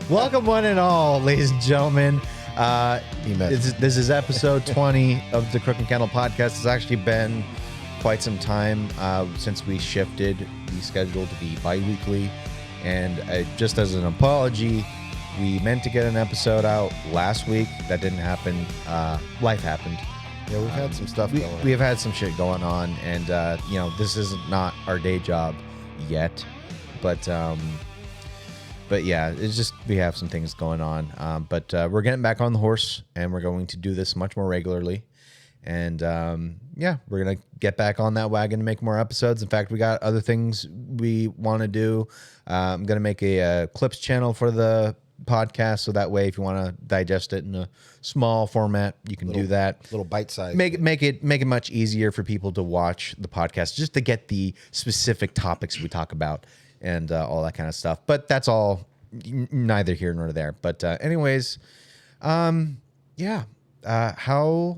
Welcome one and all, ladies and gentlemen. This is episode 20 of the Crooke and Candle Podcast. It's actually been quite some time since we shifted the schedule to be bi-weekly. And just as an apology, we meant to get an episode out last week. That didn't happen. Life happened. Yeah, we've had some stuff going on. We have had some shit going on. And, this is not our day job yet. But yeah, it's just we have some things going on. But we're getting back on the horse, and we're going to do this much more regularly. And we're going to get back on that wagon and make more episodes. In fact, we got other things we want to do. I'm going to make a clips channel for the podcast, so that way if you want to digest it in a small format, you can do that. Little bite size. Make it much easier for people to watch the podcast, just to get the specific topics we talk about and all that kind of stuff. But that's all neither here nor there. But anyways, how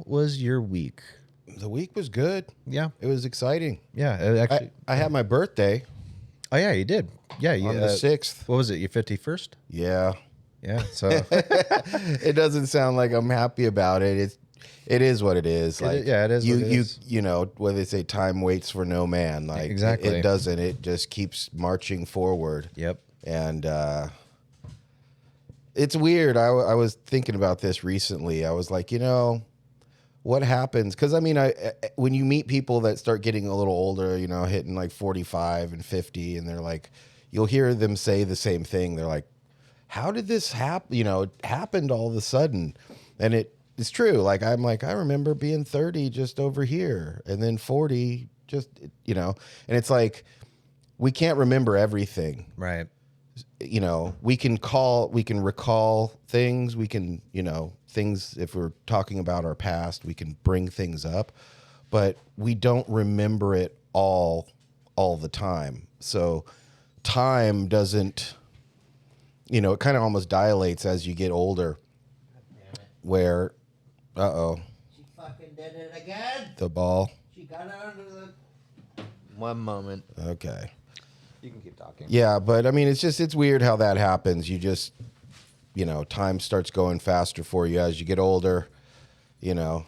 was your week? The week was good. Yeah. It was exciting. Yeah. I had my birthday. Oh, yeah, you did. Yeah. On the 6th. What was it, your 51st? Yeah. Yeah, so. It doesn't sound like I'm happy about it. It is what it is. Like, it is. You know, what they say, time waits for no man. Like, exactly. It doesn't. It just keeps marching forward. Yep. And it's weird. I was thinking about this recently. I was like, what happens? Because, when you meet people that start getting a little older, hitting like 45 and 50, and they're like, you'll hear them say the same thing. They're like, how did this happen? It happened all of a sudden. And it's true. Like, I remember being 30 just over here, and then 40 just, and it's like, we can't remember everything. Right. We can recall things. We can, things, if we're talking about our past, we can bring things up, but we don't remember it all the time. So time doesn't, it kind of almost dilates as you get older. Where, She fucking did it again. The ball. She got it under the... One moment. Okay. You can keep talking. Yeah, but it's weird how that happens. You just, time starts going faster for you as you get older, and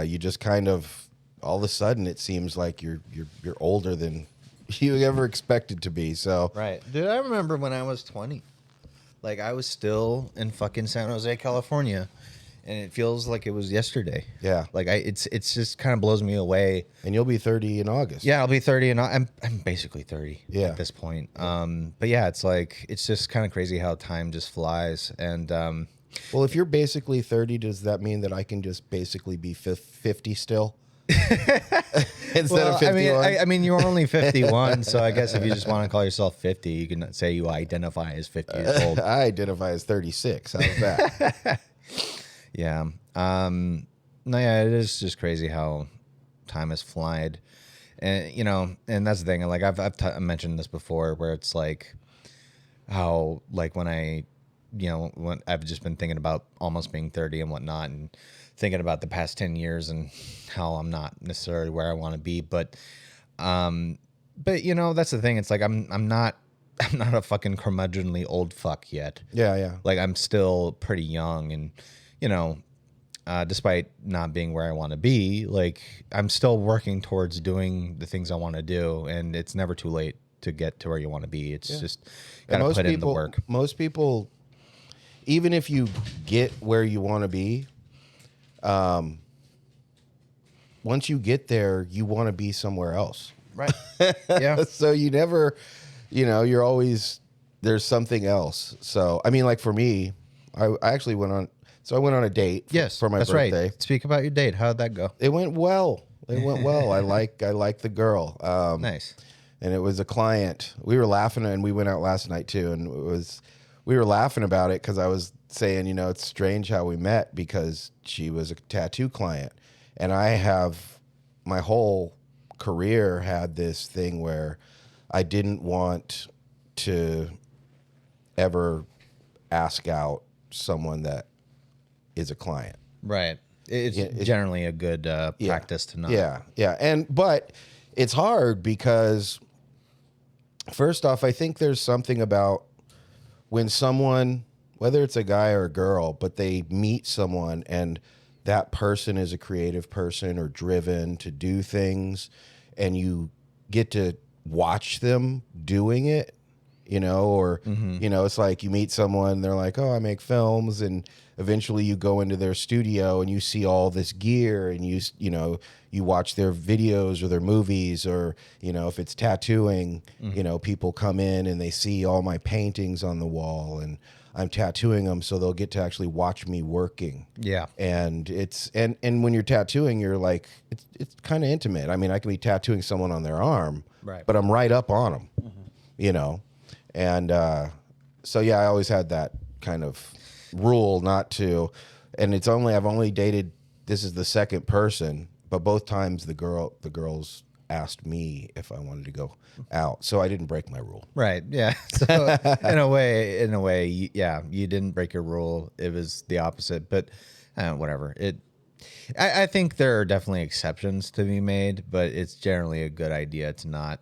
you just kind of, all of a sudden it seems like you're older than you ever expected to be. So Right. Dude, I remember when I was 20. Like, I was still in fucking San Jose, California, and it feels like it was yesterday. Yeah. Like, it's just kind of blows me away. And you'll be 30 in August. Yeah, I'll be 30, and I'm basically 30 at this point. But yeah, it's like, it's just kind of crazy how time just flies. And well, if you're basically 30, does that mean that I can just basically be 50 still? Instead of 51? I mean, you're only 51, so I guess if you just want to call yourself 50, you can say you identify as 50 years old. I identify as 36. How's that? Yeah. It is just crazy how time has flied. And, and that's the thing. Like, I've mentioned this before, where it's like how, like, when when I've just been thinking about almost being 30 and whatnot, and thinking about the past 10 years and how I'm not necessarily where I want to be. But that's the thing. It's like, I'm not a fucking curmudgeonly old fuck yet. Yeah. Like, I'm still pretty young, and, despite not being where I want to be, like, I'm still working towards doing the things I want to do, and it's never too late to get to where you want to be. It's just gotta put in the work. Most people, even if you get where you want to be, once you get there, you want to be somewhere else. Right. Yeah. So you never, you're always, there's something else. So, like, for me, I actually went on a date for my birthday. Right. Speak about your date. How'd that go? It went well. I like the girl. Nice. And it was a client. We were laughing, and we went out last night too. And we were laughing about it because I was saying, it's strange how we met, because she was a tattoo client, and I have my whole career had this thing where I didn't want to ever ask out someone that is a client. Right. It's generally a good practice to not. Yeah. But it's hard because First off, I think there's something about when someone, whether it's a guy or a girl, but they meet someone and that person is a creative person or driven to do things, and you get to watch them doing it, or, it's like you meet someone, they're like, oh, I make films, and eventually you go into their studio and you see all this gear, and you watch their videos or their movies, or, if it's tattooing, people come in and they see all my paintings on the wall and I'm tattooing them, so they'll get to actually watch me working. Yeah. And it's, and when you're tattooing, you're like, it's kind of intimate. I mean, I can be tattooing someone on their arm, right, but I'm right up on them, And so, yeah, I always had that kind of rule not to, and I've only dated, this is the second person, but both times the girls asked me if I wanted to go out, so I didn't break my rule. Right. Yeah. So in a way, yeah, you didn't break your rule. It was the opposite, but whatever. I think there are definitely exceptions to be made, but it's generally a good idea to not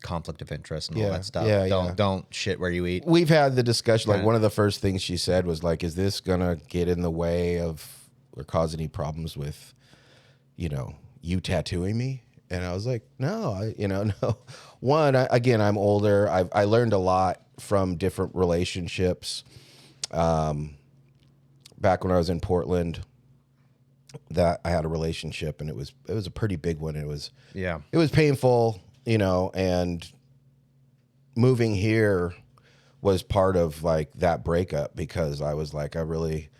conflict of interest and all that stuff. Don't shit where you eat. We've had the discussion. Like, one of the first things she said was like, "Is this gonna get in the way of or cause any problems with, you tattooing me?" And I was like, "No, no." One, again, I'm older. I learned a lot from different relationships. Back when I was in Portland, that I had a relationship, and it was a pretty big one. It was painful, and moving here was part of like that breakup, because I was like, I really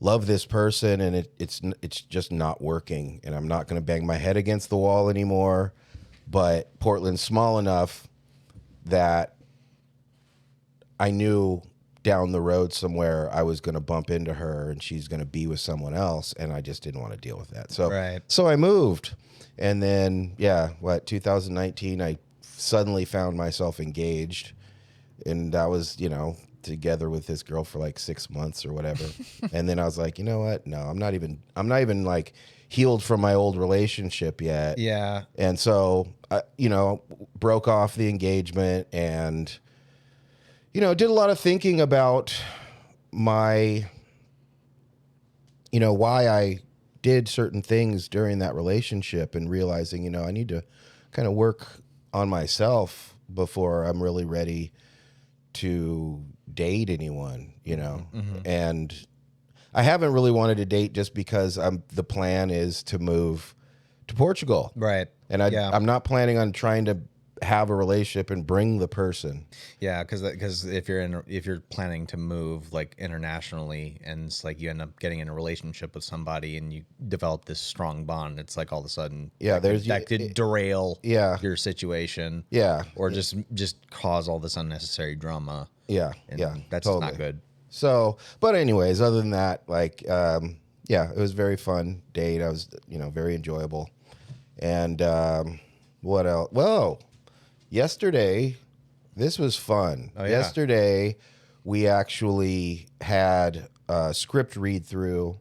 love this person, and it's just not working, and I'm not going to bang my head against the wall anymore. But Portland's small enough that I knew down the road somewhere I was going to bump into her and she's going to be with someone else, and I just didn't want to deal with that. So I moved, and then 2019 I suddenly found myself engaged, and that was together with this girl for like 6 months or whatever. And then I was like, you know what? No, I'm not even like healed from my old relationship yet. Yeah. And so I, broke off the engagement, and did a lot of thinking about my, why I did certain things during that relationship, and realizing, I need to kind of work on myself before I'm really ready to date anyone, And I haven't really wanted to date just because the plan is to move to Portugal. Right. And I'm not planning on trying to have a relationship and bring the person. Yeah, because if you're planning to move like internationally, and it's like you end up getting in a relationship with somebody and you develop this strong bond, it's like all of a sudden that could derail your situation. Yeah. Or just cause all this unnecessary drama. Yeah. And yeah. that's totally. not good. So, but anyways, other than that, like, it was a very fun date. I was, very enjoyable. And what else? Whoa. Yesterday, this was fun. Oh, yeah. Yesterday, we actually had a script read through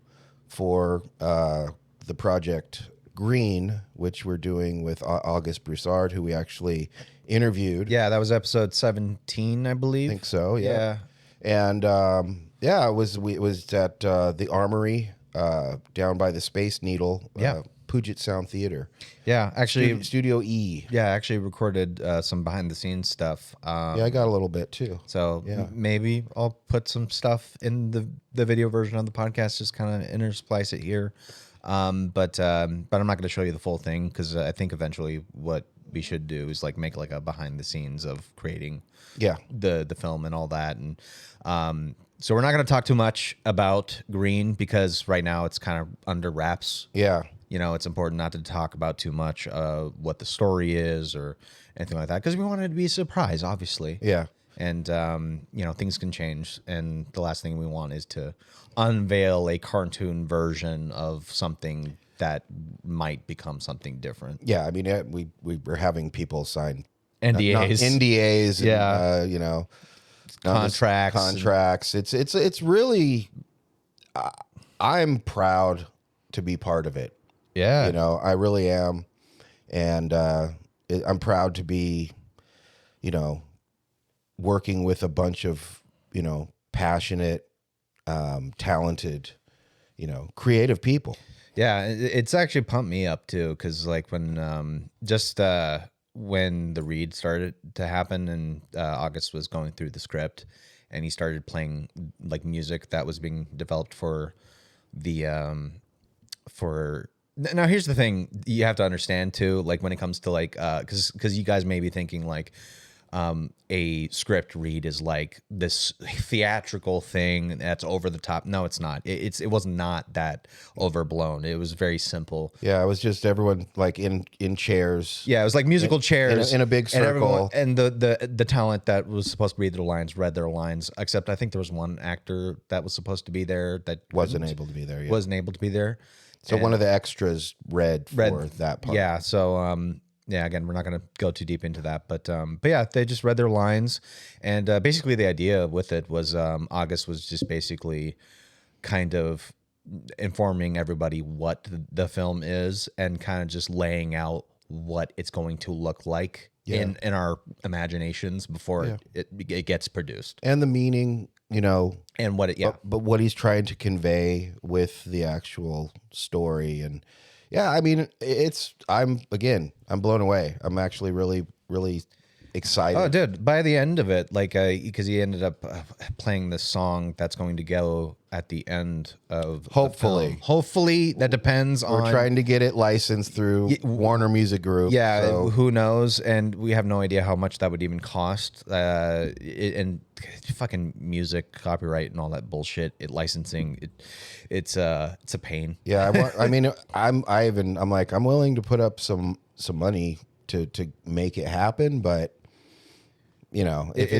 for the project Green, which we're doing with August Broussard, who we actually interviewed. Yeah, that was episode 17, I believe. I think so. Yeah. And it was at the Armory down by the Space Needle. Puget Sound Theater. Yeah, actually, Studio E. Yeah, I actually recorded some behind the scenes stuff. I got a little bit too. So maybe I'll put some stuff in the video version of the podcast, just kind of intersplice it here. But I'm not going to show you the full thing, because I think eventually what we should do is like make like a behind the scenes of creating the film and all that. And so we're not going to talk too much about Green, because right now it's kind of under wraps. Yeah. It's important not to talk about too much what the story is or anything like that, because we want it to be a surprise, obviously. Yeah. And, things can change. And the last thing we want is to unveil a cartoon version of something that might become something different. Yeah. I mean, we were having people sign NDAs. NDAs. Yeah. Contracts. It's really, I'm proud to be part of it. Yeah. I really am. And I'm proud to be, working with a bunch of, passionate, talented, creative people. Yeah, it's actually pumped me up too, because like when when the read started to happen and August was going through the script, and he started playing like music that was being developed for the for. Now here's the thing you have to understand too, like when it comes to like because you guys may be thinking like a script read is like this theatrical thing that's over the top. No, it's not. It was not that overblown. It was very simple. Yeah, it was just everyone like in chairs. Yeah, it was like musical chairs in a big circle. and the talent that was supposed to read their lines read their lines. Except I think there was one actor that was supposed to be there that Wasn't able to be there. Yeah. Wasn't able to be there. So one of the extras read for that part. Yeah. So yeah, again, we're not going to go too deep into that, but yeah, they just read their lines, and basically the idea with it was August was just basically kind of informing everybody what the film is and kind of just laying out what it's going to look like in our imaginations before it gets produced, and the meaning, and what it but what he's trying to convey with the actual story. And yeah, I mean, I'm blown away. I'm actually really, really excited. Oh, dude, by the end of it, like, because he ended up playing this song that's going to go at the end of Hopefully. the film. Hopefully, that depends on... We're trying to get it licensed through Warner Music Group. Yeah, so. Who knows? And we have no idea how much that would even cost. And fucking music, copyright, and all that bullshit. Licensing, it's a pain. Yeah, I'm willing to put up some money to make it happen, but if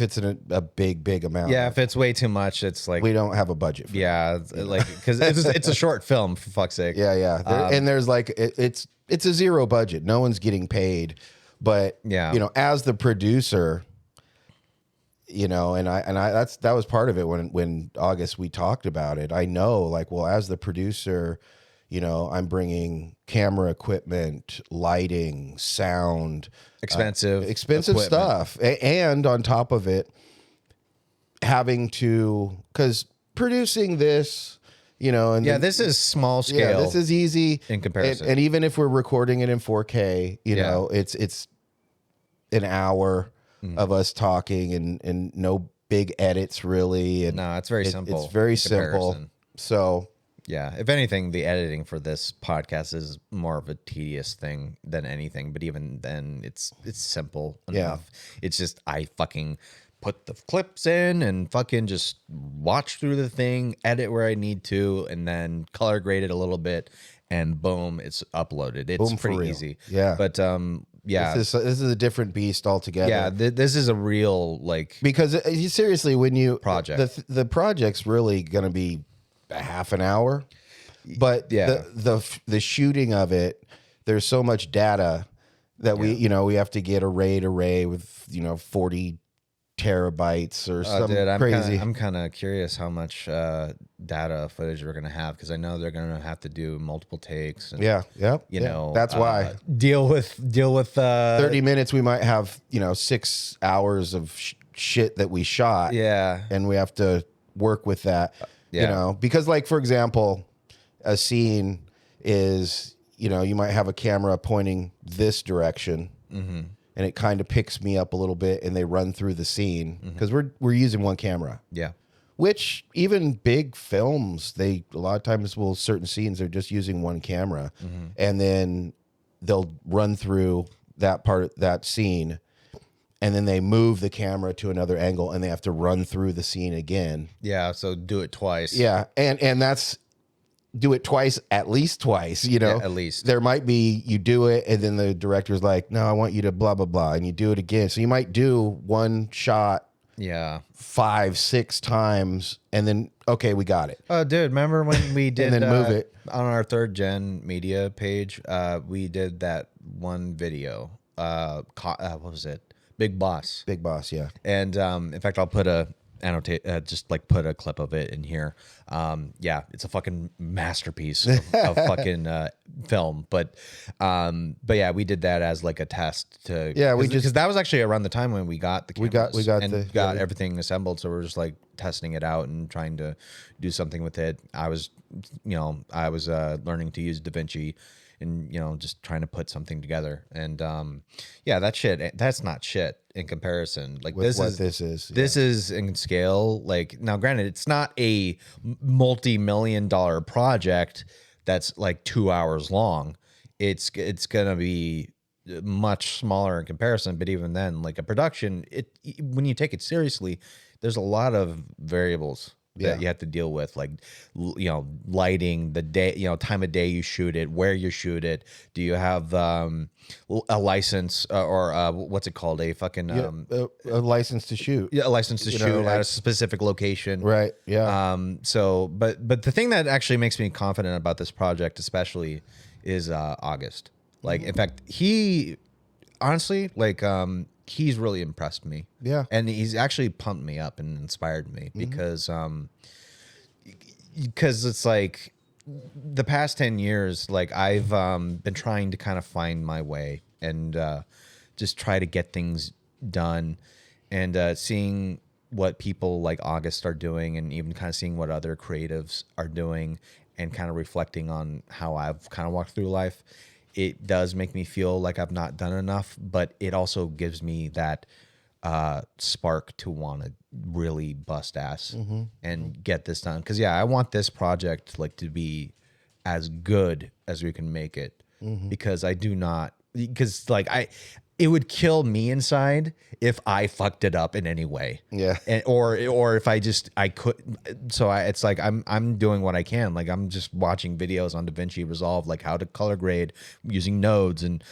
it's a big amount. Yeah, if it's way too much, it's like we don't have a budget for like because it's a short film, for fuck's sake. Yeah. And there's like it's a zero budget. No one's getting paid, but as the producer, and I that was part of it when August we talked about it. I know, like, well, as the producer, I'm bringing camera equipment, lighting, sound, expensive equipment stuff. And on top of it, having to, because producing this, and this is small scale. Yeah, this is easy in comparison. And even if we're recording it in 4K, it's an hour of us talking and no big edits really. And no, it's very simple. It's very simple. So. Yeah, if anything, the editing for this podcast is more of a tedious thing than anything. But even then, it's simple enough. It's just I fucking put the clips in and fucking just watch through the thing, edit where I need to, and then color grade it a little bit, and boom, it's uploaded. It's pretty easy. Yeah, but yeah, this is a different beast altogether. Yeah, this is a real because seriously, when you project the project's really gonna be a half an hour, but the shooting of it, there's so much data that we have to get array with 40 terabytes or something crazy. I'm kind of curious how much data footage we're gonna have, because I know they're gonna have to do multiple takes. And, that's why deal with 30 minutes. We might have 6 hours of shit that we shot. Yeah, and we have to work with that. Because like, for example, a scene is, you might have a camera pointing this direction and it kind of picks me up a little bit and they run through the scene because we're using one camera. Yeah. Which even big films, a lot of times certain scenes are just using one camera and then they'll run through that part, that scene. And then they move the camera to another angle and they have to run through the scene again. Yeah, so do it twice. Yeah, and that's do it twice, at least twice, Yeah, at least. There might be, you do it and then the director's like, no, I want you to blah, blah, blah. And you do it again. So you might do one shot 5-6 times and then, okay, we got it. Oh, dude, remember when we did and then move it on our 3rd Gen media page? We did that one video. What was it? Big Boss. Big Boss, yeah. And in fact, I'll put a annotate, just like put a clip of it in here. Yeah, it's a fucking masterpiece of fucking film. But yeah, we did that as like a test to, because that was actually around the time when we got the cameras, we got everything assembled. So we're just like testing it out and trying to do something with it. I was learning to use DaVinci and, just trying to put something together. And yeah, that's not shit in comparison. Like With this is in scale. Like, now granted, it's not a multi-million-dollar project that's like 2 hours long. It's gonna be much smaller in comparison, but even then, like a production, when you take it seriously, there's a lot of variables that you have to deal with, like, lighting, the day, time of day you shoot it, where you shoot it. Do you have a license or what's it called? A fucking a license to shoot. Yeah, a license to shoot at a specific location. Right. Yeah. So, but the thing that actually makes me confident about this project, especially, is August. Like, in fact, he honestly, like, he's really impressed me. Yeah. And he's actually pumped me up and inspired me because it's like the past 10 years, like I've been trying to kind of find my way and just try to get things done, and seeing what people like August are doing, and even kind of seeing what other creatives are doing, and kind of reflecting on how I've kind of walked through life. It does make me feel like I've not done enough, but it also gives me that spark to want to really bust ass and get this done. Because I want this project like to be as good as we can make it. Because it would kill me inside if I fucked it up in any way. Yeah. Or if I could. So it's like I'm doing what I can. Like, I'm just watching videos on DaVinci Resolve, like how to color grade using nodes and,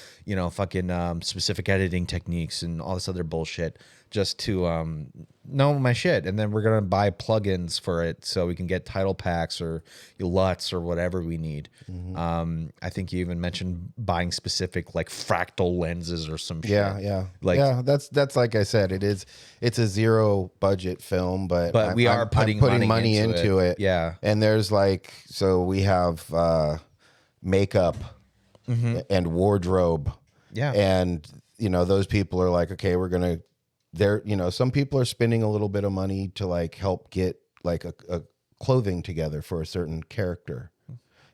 fucking specific editing techniques and all this other bullshit, just to know my shit. And then we're going to buy plugins for it so we can get title packs or LUTs or whatever we need. I think you even mentioned buying specific like fractal lenses or some shit. Yeah. That's like I said, it's a zero budget film, but we are putting money into it. Yeah. And there's so we have makeup and wardrobe. Yeah. And those people are like, okay, some people are spending a little bit of money to like help get like a clothing together for a certain character.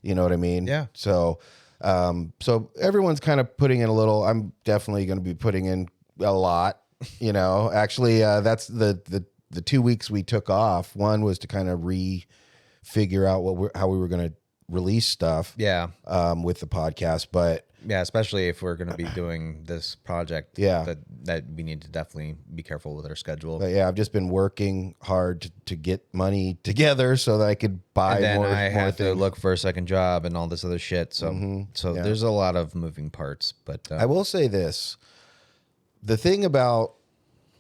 You know what I mean? Yeah. So everyone's kind of putting in a little. I'm definitely going to be putting in a lot. Actually, that's the 2 weeks we took off. One was to kind of figure out how we were going to release stuff. Yeah. With the podcast, but. Yeah, especially if we're going to be doing this project. Yeah. That we need to definitely be careful with our schedule. But yeah, I've just been working hard to get money together so that I could buy and then more. I have things. to look for a second job and all this other shit. So there's a lot of moving parts. But I will say this: the thing about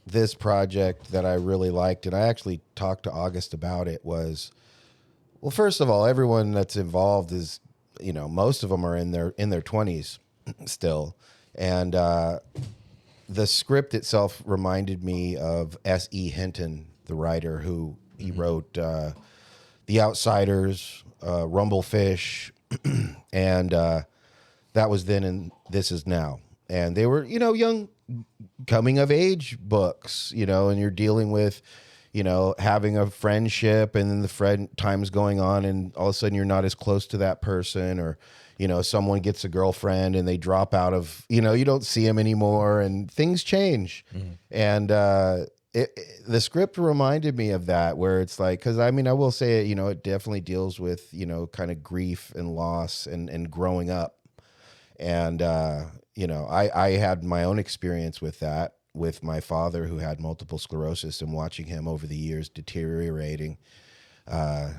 this project that I really liked, and I actually talked to August about it, was, well, first of all, everyone that's involved is, most of them are in their 20s still. And the script itself reminded me of S.E. Hinton, the writer who he wrote The Outsiders, Rumblefish, and that was then and This Is Now. And they were, young coming of age books, and you're dealing with, having a friendship and then the friend time's going on and all of a sudden you're not as close to that person, or, someone gets a girlfriend and they drop out of, you don't see them anymore and things change. And the script reminded me of that, where it's like, because I will say it, it definitely deals with, kind of grief and loss and growing up. And, I had my own experience with that, with my father, who had multiple sclerosis, and watching him over the years deteriorating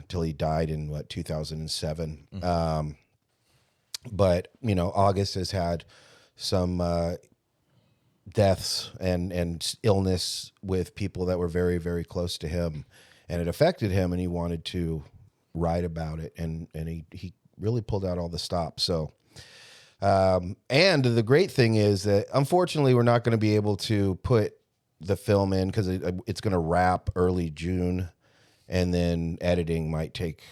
till he died in 2007. But August has had some deaths and illness with people that were very, very close to him, and it affected him, and he wanted to write about it, and he really pulled out all the stops. So. And the great thing is that, unfortunately, we're not going to be able to put the film in because it's going to wrap early June, and then editing might take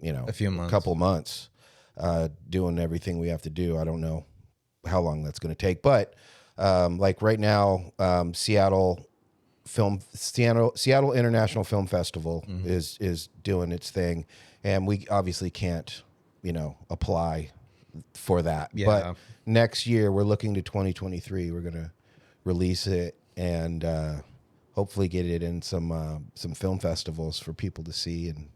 a few months, couple months, doing everything we have to do. I don't know how long that's going to take, but like right now, Seattle International Film Festival is doing its thing, and we obviously can't apply for that. Yeah. But next year we're looking to 2023. We're gonna release it and hopefully get it in some film festivals for people to see, and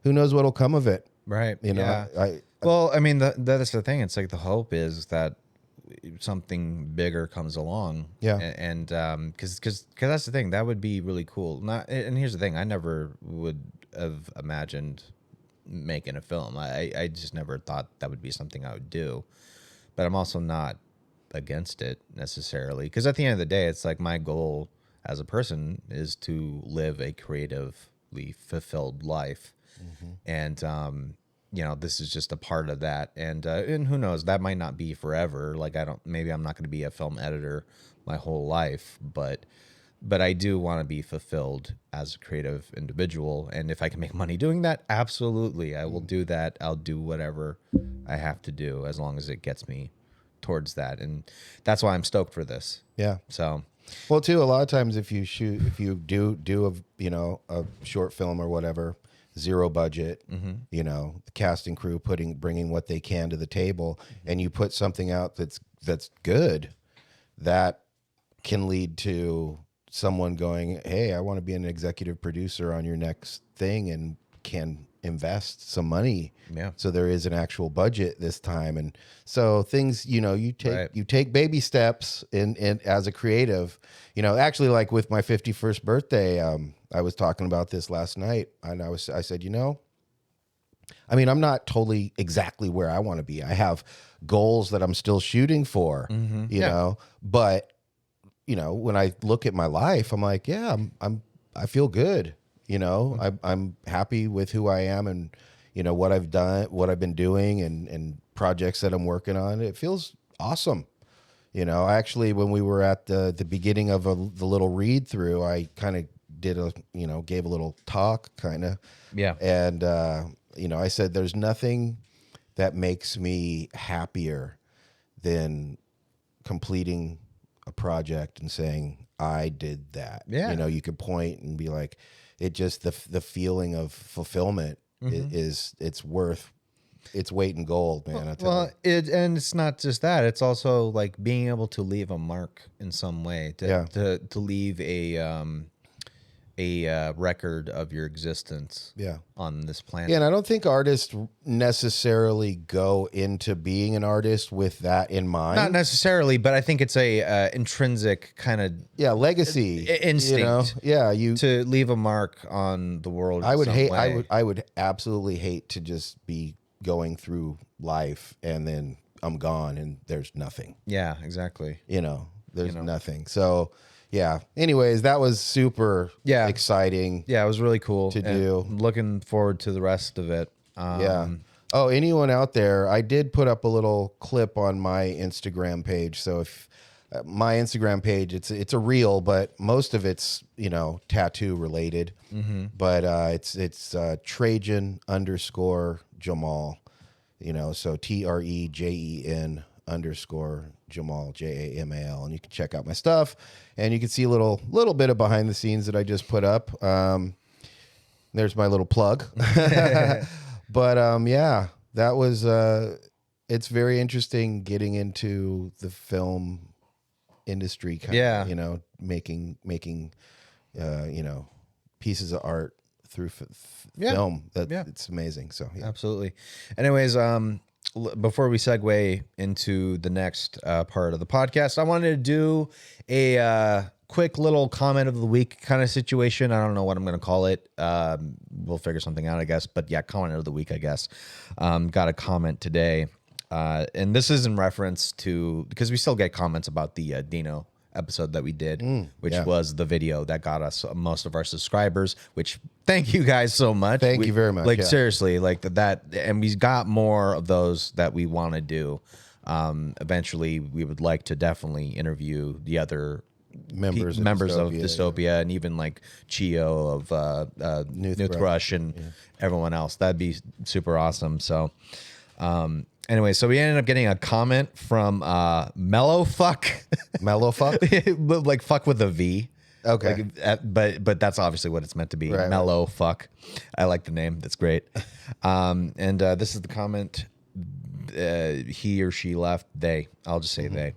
who knows what'll come of it. Right. I well, I mean, that's the thing. It's like the hope is that something bigger comes along. Yeah. And because that's the thing. That would be really cool. And here's the thing. I never would have imagined making a film. I just never thought that would be something I would do. But I'm also not against it necessarily. Because at the end of the day, it's like my goal as a person is to live a creatively fulfilled life. And, this is just a part of that. And who knows, that might not be forever. Like, maybe I'm not going to be a film editor my whole life, but I do want to be fulfilled as a creative individual. And if I can make money doing that, absolutely, I will do that. I'll do whatever I have to do as long as it gets me towards that. And that's why I'm stoked for this. Yeah. So, well, too, a lot of times if you do a short film or whatever, zero budget, the cast and crew bringing what they can to the table, and you put something out that's good, that can lead to someone going, hey, I want to be an executive producer on your next thing, and can invest some money. Yeah. So there is an actual budget this time. And so things, you take baby steps in as a creative, actually, like with my 51st birthday, I was talking about this last night, and I said, I mean, I'm not totally exactly where I want to be. I have goals that I'm still shooting for, but when I look at my life, I'm like, yeah, I feel good. I'm happy with who I am, and what I've done, what I've been doing, and projects that I'm working on. It feels awesome. Actually, when we were at the beginning of the little read through, I kind of did gave a little talk, kind of. Yeah. And I said, there's nothing that makes me happier than completing a project and saying I did that. Yeah. You could point and be like, it just the feeling of fulfillment it's worth its weight in gold, man. And it's not just that. It's also like being able to leave a mark in some way. To leave a record of your existence. On this planet. Yeah, and I don't think artists necessarily go into being an artist with that in mind. Not necessarily, but I think it's a intrinsic kind of legacy instinct. You to leave a mark on the world. I would absolutely hate to just be going through life and then I'm gone and there's nothing. Yeah, exactly. There's nothing. So yeah. Anyways, that was super exciting. Yeah, it was really cool to do. I'm looking forward to the rest of it. Oh, anyone out there, I did put up a little clip on my Instagram page. So if my Instagram page, it's a reel, but most of it's, tattoo related. But it's Trejen _Jamal, so TREJEN _ Jamal, JAMAL, and you can check out my stuff, and you can see a little bit of behind the scenes that I just put up. There's my little plug. But that was it's very interesting getting into the film industry, making pieces of art through film. It's amazing. So absolutely. Anyways, before we segue into the next part of the podcast, I wanted to do a quick little comment of the week kind of situation. I don't know what I'm going to call it. We'll figure something out, I guess. But yeah, comment of the week, I guess. Got a comment today. And this is in reference to, because we still get comments about the Dino episode that we did, which was the video that got us most of our subscribers, which thank you guys so much. Thank you very much. Like seriously, like that. And we got more of those that we want to do. Eventually we would like to definitely interview the other members of Dystopia, and even like Chio of Newthrush and everyone else. That'd be super awesome. So, anyway, so we ended up getting a comment from Mellow Fuck. Mellow Fuck? Like fuck with a V. Okay. Like, but that's obviously what it's meant to be. Right, Mellow Fuck. I like the name. That's great. And this is the comment he or she left. I'll just say they.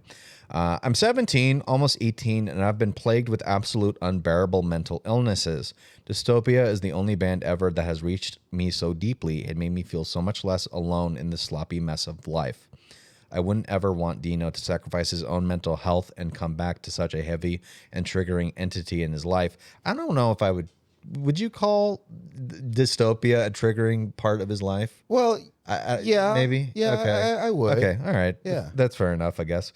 I'm 17, almost 18, and I've been plagued with absolute unbearable mental illnesses. Dystopia is the only band ever that has reached me so deeply. It made me feel so much less alone in the sloppy mess of life. I wouldn't ever want Dino to sacrifice his own mental health and come back to such a heavy and triggering entity in his life. I don't know if I would. Would you call Dystopia a triggering part of his life? Well, yeah, maybe. Yeah, okay. I would. Okay, all right. Yeah, that's fair enough, I guess.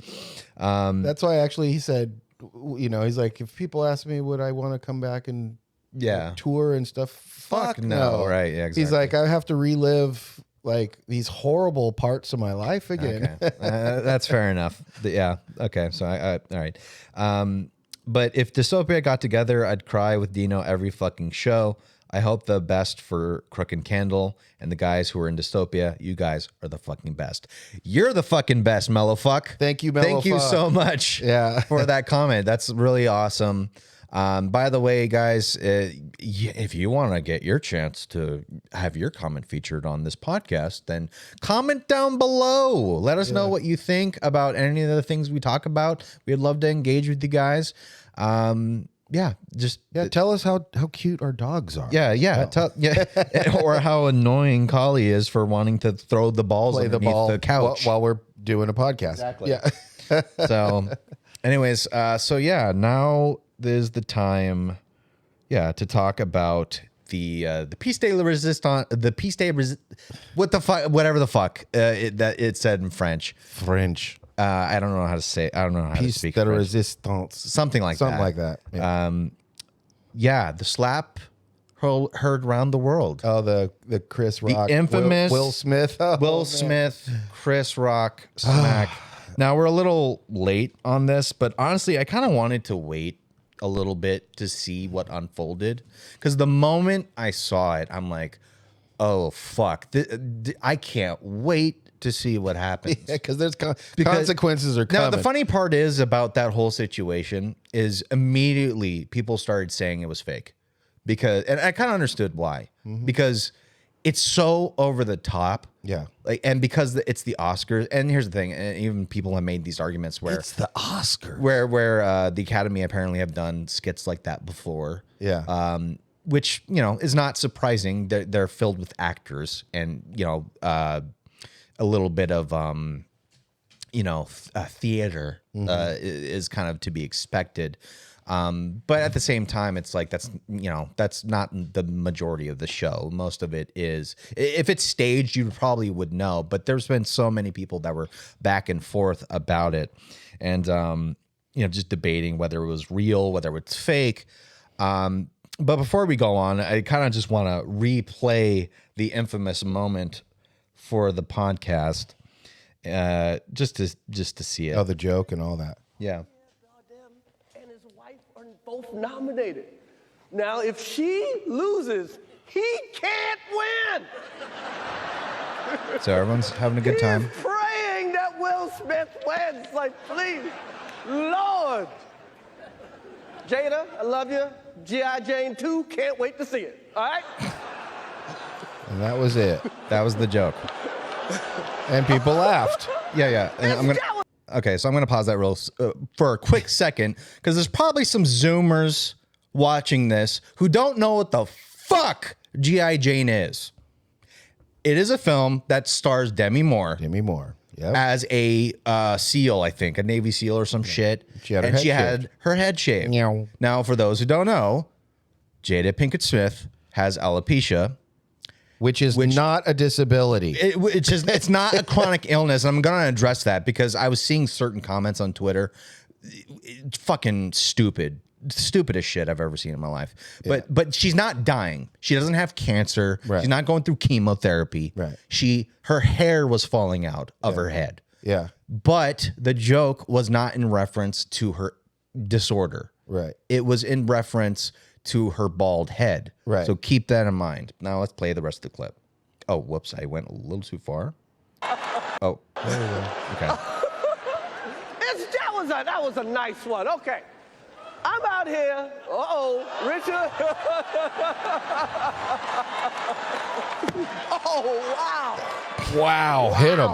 That's why actually he said, he's like, if people ask me would I want to come back and tour and stuff, fuck no. Right? Yeah. Exactly. He's like, I have to relive like these horrible parts of my life again. Okay. That's fair enough. Yeah. Okay. So all right. But if Dystopia got together, I'd cry with Dino every fucking show. I hope the best for Crooke and Candle and the guys who are in Dystopia. You guys are the fucking best. You're the fucking best, Mellow Fuck. Thank you, Mellow Fuck. Thank you so much for that comment. That's really awesome. By the way, guys, if you want to get your chance to have your comment featured on this podcast, then comment down below. Let us know what you think about any of the things we talk about. We'd love to engage with you guys. Tell us how cute our dogs are. Or how annoying Collie is for wanting to throw the balls underneath the couch while we're doing a podcast. Exactly. Yeah. So, anyways, now there's the time, to talk about the piece de resistance, what the fuck, whatever the fuck it said in French. I don't know how to say. I don't know how to speak French. Resistance. Something like that. Yeah. The slap heard around the world. Oh, the Chris Rock, the infamous Will Smith, Smith, Chris Rock smack. Now we're a little late on this, but honestly, I kind of wanted to wait a little bit to see what unfolded, because the moment I saw it, I'm like, oh fuck, I can't wait to see what happens. Yeah, because there's consequences are coming. Now the funny part is about that whole situation is immediately people started saying it was fake, and I kind of understood why, because it's so over the top. Yeah. And because it's the Oscars, and here's the thing, and even people have made these arguments where it's the Oscars, where the Academy apparently have done skits like that before. Yeah. Which, is not surprising. They're filled with actors, and a little bit of theater is kind of to be expected. But at the same time, it's like that's not the majority of the show. Most of it is, if it's staged, you probably would know. But there's been so many people that were back and forth about it, and just debating whether it was real, whether it's fake. But before we go on, I kind of just want to replay the infamous moment for the podcast, just to see it. Oh, the joke and all that. Yeah. Both nominated. Now, if she loses, he can't win. So everyone's having a good time. He's praying that Will Smith wins. Like, please, Lord. Jada, I love you. G.I. Jane 2, can't wait to see it. All right? And that was it. That was the joke. And people laughed. Yeah. And Okay, so I'm going to pause that for a quick second, because there's probably some Zoomers watching this who don't know what the fuck G.I. Jane is. It is a film that stars Demi Moore. Yep. As a SEAL, I think, a Navy SEAL or some shit. She had her head shaved. Meow. Now, for those who don't know, Jada Pinkett Smith has alopecia. Which is not a disability. It's not a chronic illness. And I'm going to address that because I was seeing certain comments on Twitter. Fucking stupid. Stupidest shit I've ever seen in my life. But she's not dying. She doesn't have cancer. Right. She's not going through chemotherapy. Right. Her hair was falling out of her head. Yeah. But the joke was not in reference to her disorder. Right. It was in reference to her bald head. Right. So keep that in mind. Now let's play the rest of the clip. Oh, whoops. I went a little too far. Oh. There we go. Okay. That was a nice one. Okay. I'm out here. Richard. Oh, wow. Wow. Hit him.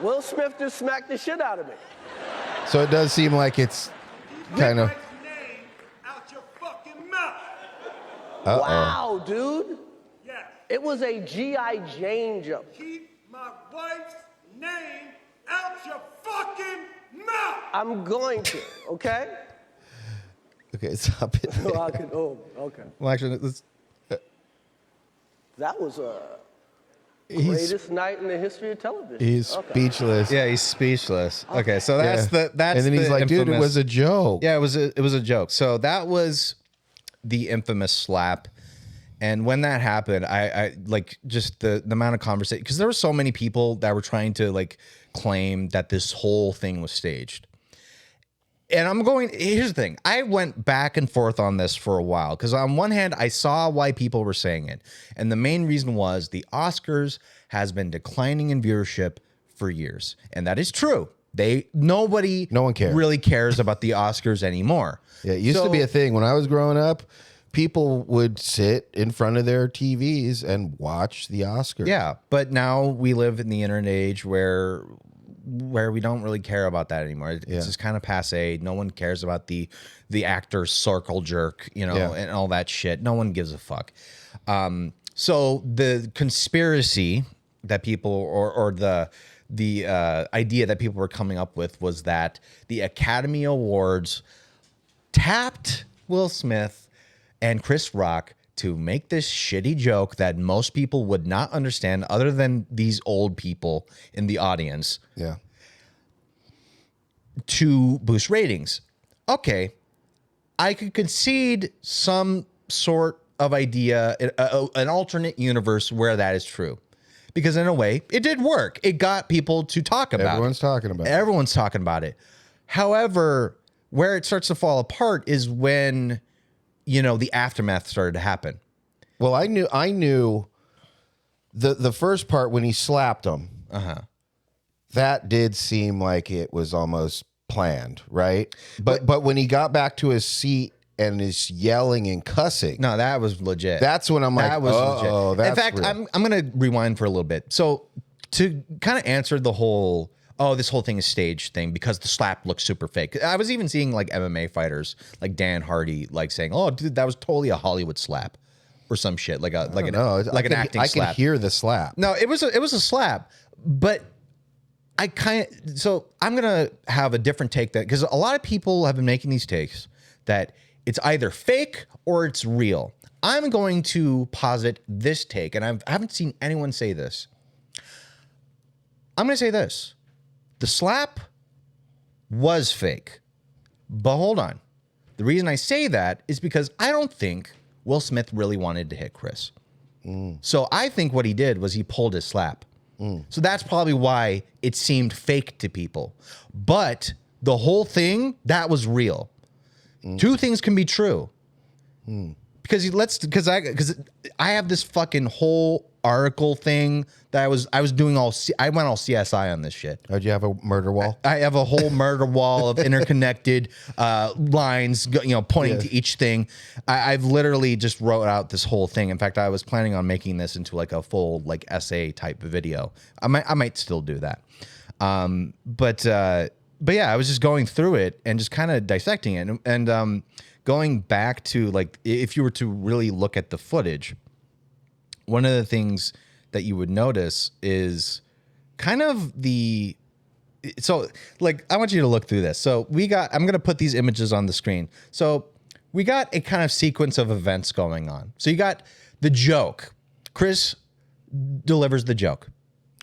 Will Smith just smacked the shit out of me. So it does seem like it's kind of. Name out your fucking mouth. Wow, dude. Yes. It was a G.I. Jane jump. Keep my wife's name out your fucking mouth. I'm going to, okay? Okay, stop it. Okay. Well, actually, let's. That was He's, greatest night in the history of television. he's speechless. Yeah, he's speechless. Okay, so that's that's and then he's the like, dude, it infamous- was a joke. Yeah, it was a joke. So that was the infamous slap. And when that happened, I like just the amount of conversation, because there were so many people that were trying to like claim that this whole thing was staged. And here's the thing. I went back and forth on this for a while, because on one hand, I saw why people were saying it. And the main reason was the Oscars has been declining in viewership for years. And that is true. No one cares. Really cares about the Oscars anymore. Yeah, it used to be a thing. When I was growing up, people would sit in front of their TVs and watch the Oscars. Yeah, but now we live in the internet age where we don't really care about that anymore. It's just kind of passe. No one cares about the actor's circle jerk, and all that shit. No one gives a fuck. So the conspiracy that people or the idea that people were coming up with was that the Academy Awards tapped Will Smith and Chris Rock to make this shitty joke that most people would not understand other than these old people in the audience. Yeah. To boost ratings. Okay. I could concede some sort of idea, an alternate universe where that is true. Because in a way, it did work. It got people to talk about Everyone's talking about it. Everyone's talking about it. However, where it starts to fall apart is when the aftermath started to happen. Well, I knew the first part when he slapped him. That did seem like it was almost planned, right? But when he got back to his seat and is yelling and cussing, no, that was legit. That's when I'm like, that was legit. That's in fact, real. I'm going to rewind for a little bit. So to kind of answer the whole, this whole thing is staged thing, because the slap looks super fake. I was even seeing like MMA fighters like Dan Hardy like saying, "Oh, dude, that was totally a Hollywood slap," or some shit like an acting slap. I can hear the slap. No, it was a slap, but so I'm gonna have a different take, that because a lot of people have been making these takes that it's either fake or it's real. I'm going to posit this take, and I haven't seen anyone say this. I'm going to say this. The slap was fake. But hold on. The reason I say that is because I don't think Will Smith really wanted to hit Chris. So I think what he did was he pulled his slap. So that's probably why it seemed fake to people. But the whole thing, that was real. Two things can be true. Because I have this fucking whole article thing that I was doing I went all CSI on this shit. Oh, do you have a murder wall? I have a whole murder wall of interconnected lines, pointing to each thing. I've literally just wrote out this whole thing. In fact, I was planning on making this into like a full like essay type video. I might still do that. But yeah, I was just going through it and just kind of dissecting it and going back to like, if you were to really look at the footage, one of the things that you would notice is kind of so like, I want you to look through this. So I'm going to put these images on the screen. So we got a kind of sequence of events going on. So you got the joke. Chris delivers the joke.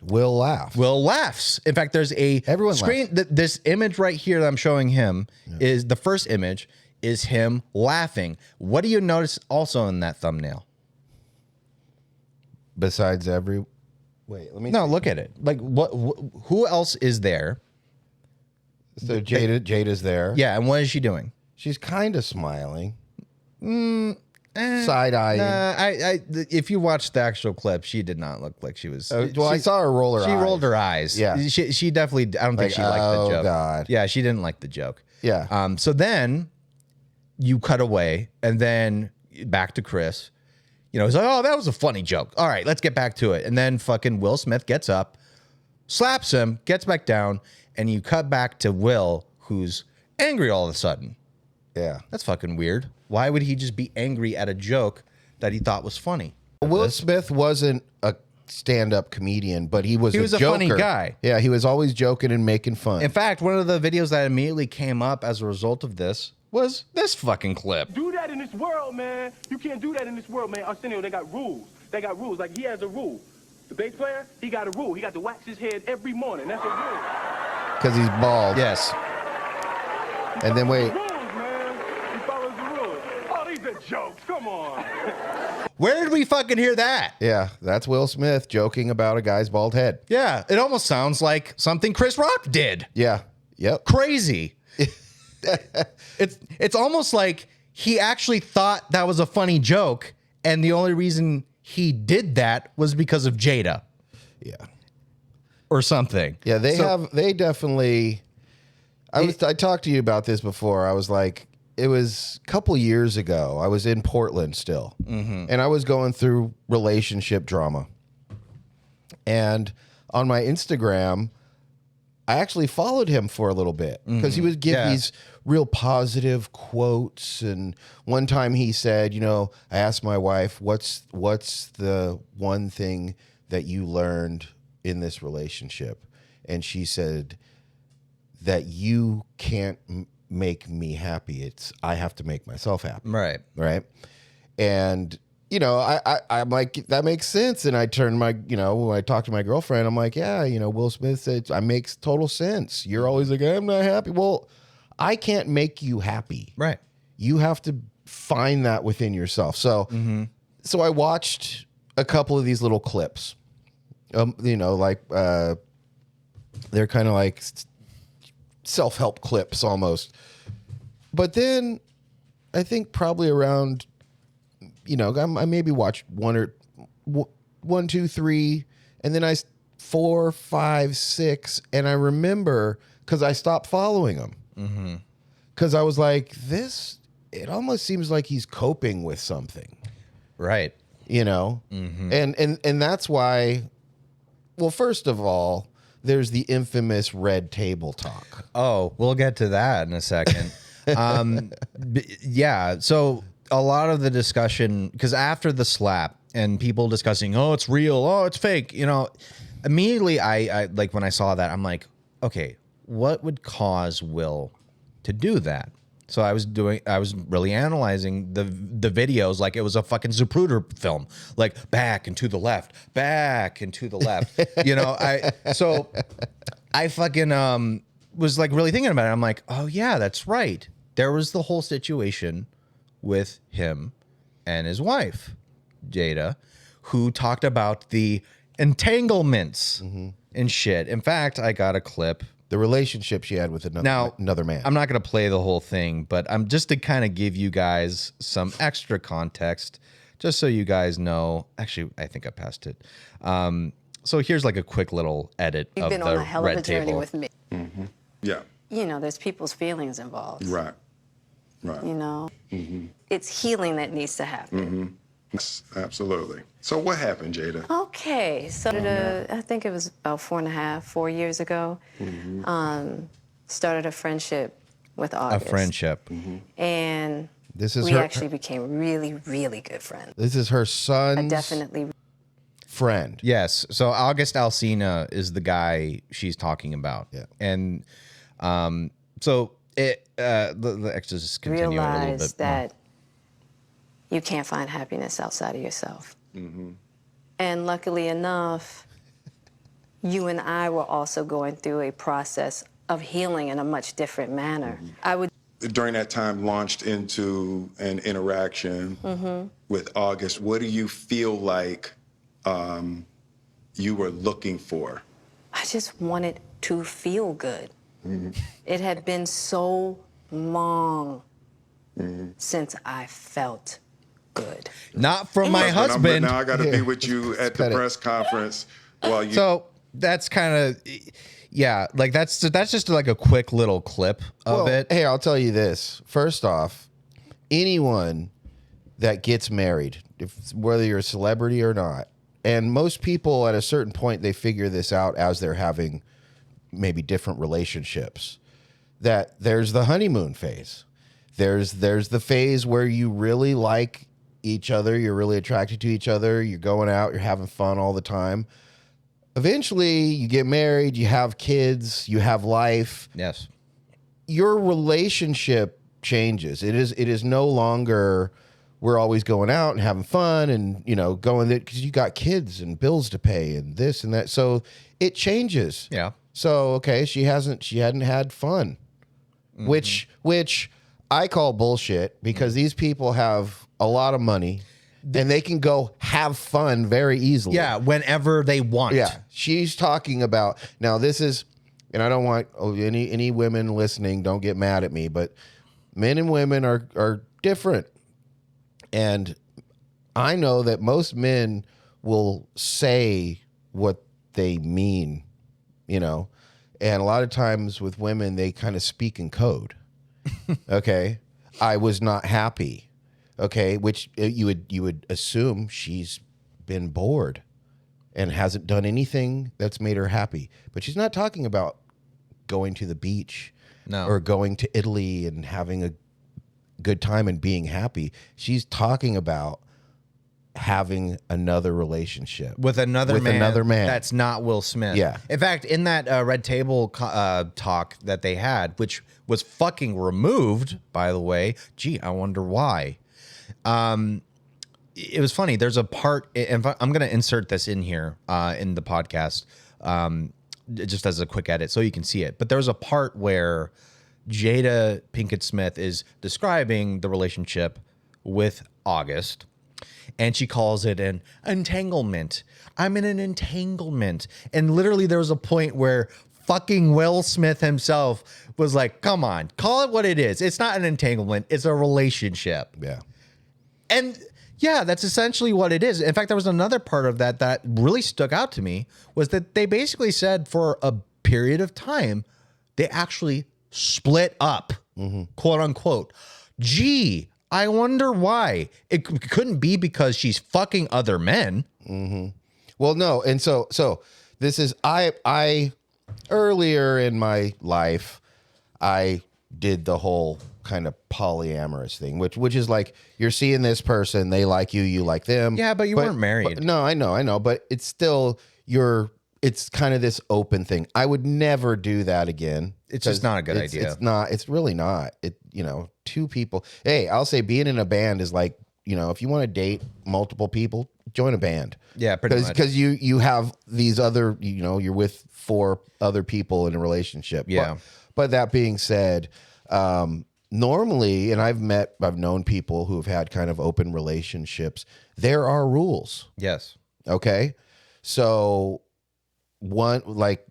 Will laughs. In fact, there's a Everyone screen. This image right here that I'm showing him is the first image is him laughing. What do you notice also in that thumbnail? Besides wait, let me No, look at it. Like who else is there? So Jada's there. Yeah, and what is she doing? She's kind of smiling. Side-eyeing. If you watch the actual clip, she did not look like she was. I saw her roll her eyes. She rolled her eyes. Yeah. She definitely, I don't think she liked the joke. Oh, God. Yeah, she didn't like the joke. Yeah. So then you cut away and then back to Chris. You know, he's like, oh, that was a funny joke. All right, let's get back to it. And then fucking Will Smith gets up, slaps him, gets back down, and you cut back to Will, who's angry all of a sudden. Yeah. That's fucking weird. Why would he just be angry at a joke that he thought was funny? Will Smith wasn't a stand-up comedian, but he was a funny joker. guy. Yeah, he was always joking and making fun. In fact, one of the videos that immediately came up as a result of this was this fucking clip. Do that in this world, man. You can't do that in this world, man. Arsenio, they got rules. They got rules. Like, he has a rule. The bass player, he got a rule. He got to wax his head every morning. That's a rule. Because he's bald. Yes. And then wait. Rules, man. He follows the rules. Oh, these are jokes. Come on. Where did we fucking hear that? Yeah, that's Will Smith joking about a guy's bald head. Yeah, it almost sounds like something Chris Rock did. Yeah. Yep. Crazy. It's almost like he actually thought that was a funny joke, and the only reason he did that was because of Jada. Yeah. Or something. Yeah, they definitely I talked to you about this before. I was like, it was a couple years ago. I was in Portland still. And I was going through relationship drama. And on my Instagram, I actually followed him for a little bit because he would give these real positive quotes. And one time he said, you know, I asked my wife, what's the one thing that you learned in this relationship? And she said that you can't make me happy. I have to make myself happy. Right. Right. And, you know, I'm like, that makes sense. And I turned when I talked to my girlfriend, I'm like, yeah, you know, Will Smith said, it makes total sense. You're always like, I'm not happy. Well, I can't make you happy. Right. You have to find that within yourself. So, so I watched a couple of these little clips, you know, like, they're kind of like self-help clips almost. But then I think probably around, you know, I maybe watched one, two, three, and then 4, 5, 6. And I remember because I stopped following him because I was like, it almost seems like he's coping with something. Right. You know? And that's why, well, first of all, there's the infamous red table talk. Oh, we'll get to that in a second. Yeah. So a lot of the discussion, because after the slap and people discussing, oh, it's real, oh, it's fake, you know, immediately I like when I saw that, I'm like, okay, what would cause Will to do that? So I was really analyzing the videos like it was a fucking Zapruder film, like back and to the left, you know, I fucking was like really thinking about it. I'm like, oh yeah, that's right. There was the whole situation with him and his wife, Jada, who talked about the entanglements and shit. In fact, I got a clip. The relationship she had with another man. I'm not going to play the whole thing, but I'm just to kind of give you guys some extra context, just so you guys know. Actually, I think I passed it. So here's like a quick little edit You've of been the on a hell of a red journey table. with me. Yeah. You know, there's people's feelings involved. Right. Right. You know, it's healing that needs to happen. Yes, absolutely. So what happened, Jada? Okay, so I think it was about 4 years ago. Started a friendship with August. A friendship. And This is we her- actually became really, really good friends. This is her son's I definitely. friend. Yes. So August Alsina is the guy she's talking about. Yeah. And so it the extras just continue a little Realize bit. that you can't find happiness outside of yourself. And luckily enough, you and I were also going through a process of healing in a much different manner. I would. During that time, launched into an interaction with August. What do you feel like you were looking for? I just wanted to feel good. It had been so long since I felt good. Not from my But husband. now I got to be with you at the press conference while you. So that's kind of, yeah, like that's just like a quick little clip of it. Hey, I'll tell you this. First off, anyone that gets married, whether you're a celebrity or not, and most people at a certain point, they figure this out as they're having maybe different relationships, that there's the honeymoon phase. There's the phase where you really like each other. You're really attracted to each other. You're going out. You're having fun all the time. Eventually, you get married. You have kids. You have life. Yes. Your relationship changes. It is no longer we're always going out and having fun and, you know, going there because you got kids and bills to pay and this and that. So it changes. Yeah. So, okay, she hadn't had fun, which I call bullshit because these people have a lot of money and they can go have fun very easily. Yeah. Whenever they want. Yeah. She's talking about, now this is, and I don't want any women listening, don't get mad at me, but men and women are different. And I know that most men will say what they mean, you know, and a lot of times with women, they kind of speak in code. Okay. I was not happy. Okay. Which you would assume she's been bored and hasn't done anything that's made her happy, but she's not talking about going to the beach or going to Italy and having a good time and being happy. She's talking about having another relationship with another man that's not Will Smith. Yeah. In fact, in that Red Table talk that they had, which was fucking removed, by the way. Gee, I wonder why. It was funny. There's a part, and I'm going to insert this in here in the podcast, just as a quick edit so you can see it. But there's a part where Jada Pinkett Smith is describing the relationship with August, and she calls it an entanglement. I'm in an entanglement. And literally there was a point where fucking Will Smith himself was like, come on, call it what it is. It's not an entanglement. It's a relationship. Yeah. And yeah, that's essentially what it is. In fact, there was another part of that really stuck out to me, was that they basically said for a period of time, they actually split up, quote unquote. Gee, I wonder why. It couldn't be because she's fucking other men. Well, no. And so this is, I earlier in my life, I did the whole kind of polyamorous thing, which is like, you're seeing this person, they like you, you like them. Yeah, but you weren't married. No, I know. But it's still, it's kind of this open thing. I would never do that again. It's just not a good idea. It's really not. Two people. Hey, I'll say being in a band is like, if you want to date multiple people, join a band. Yeah, pretty much. Because you have these other, you're with 4 other people in a relationship. Yeah. But that being said, normally, and I've known people who have had kind of open relationships, there are rules. Yes. Okay. So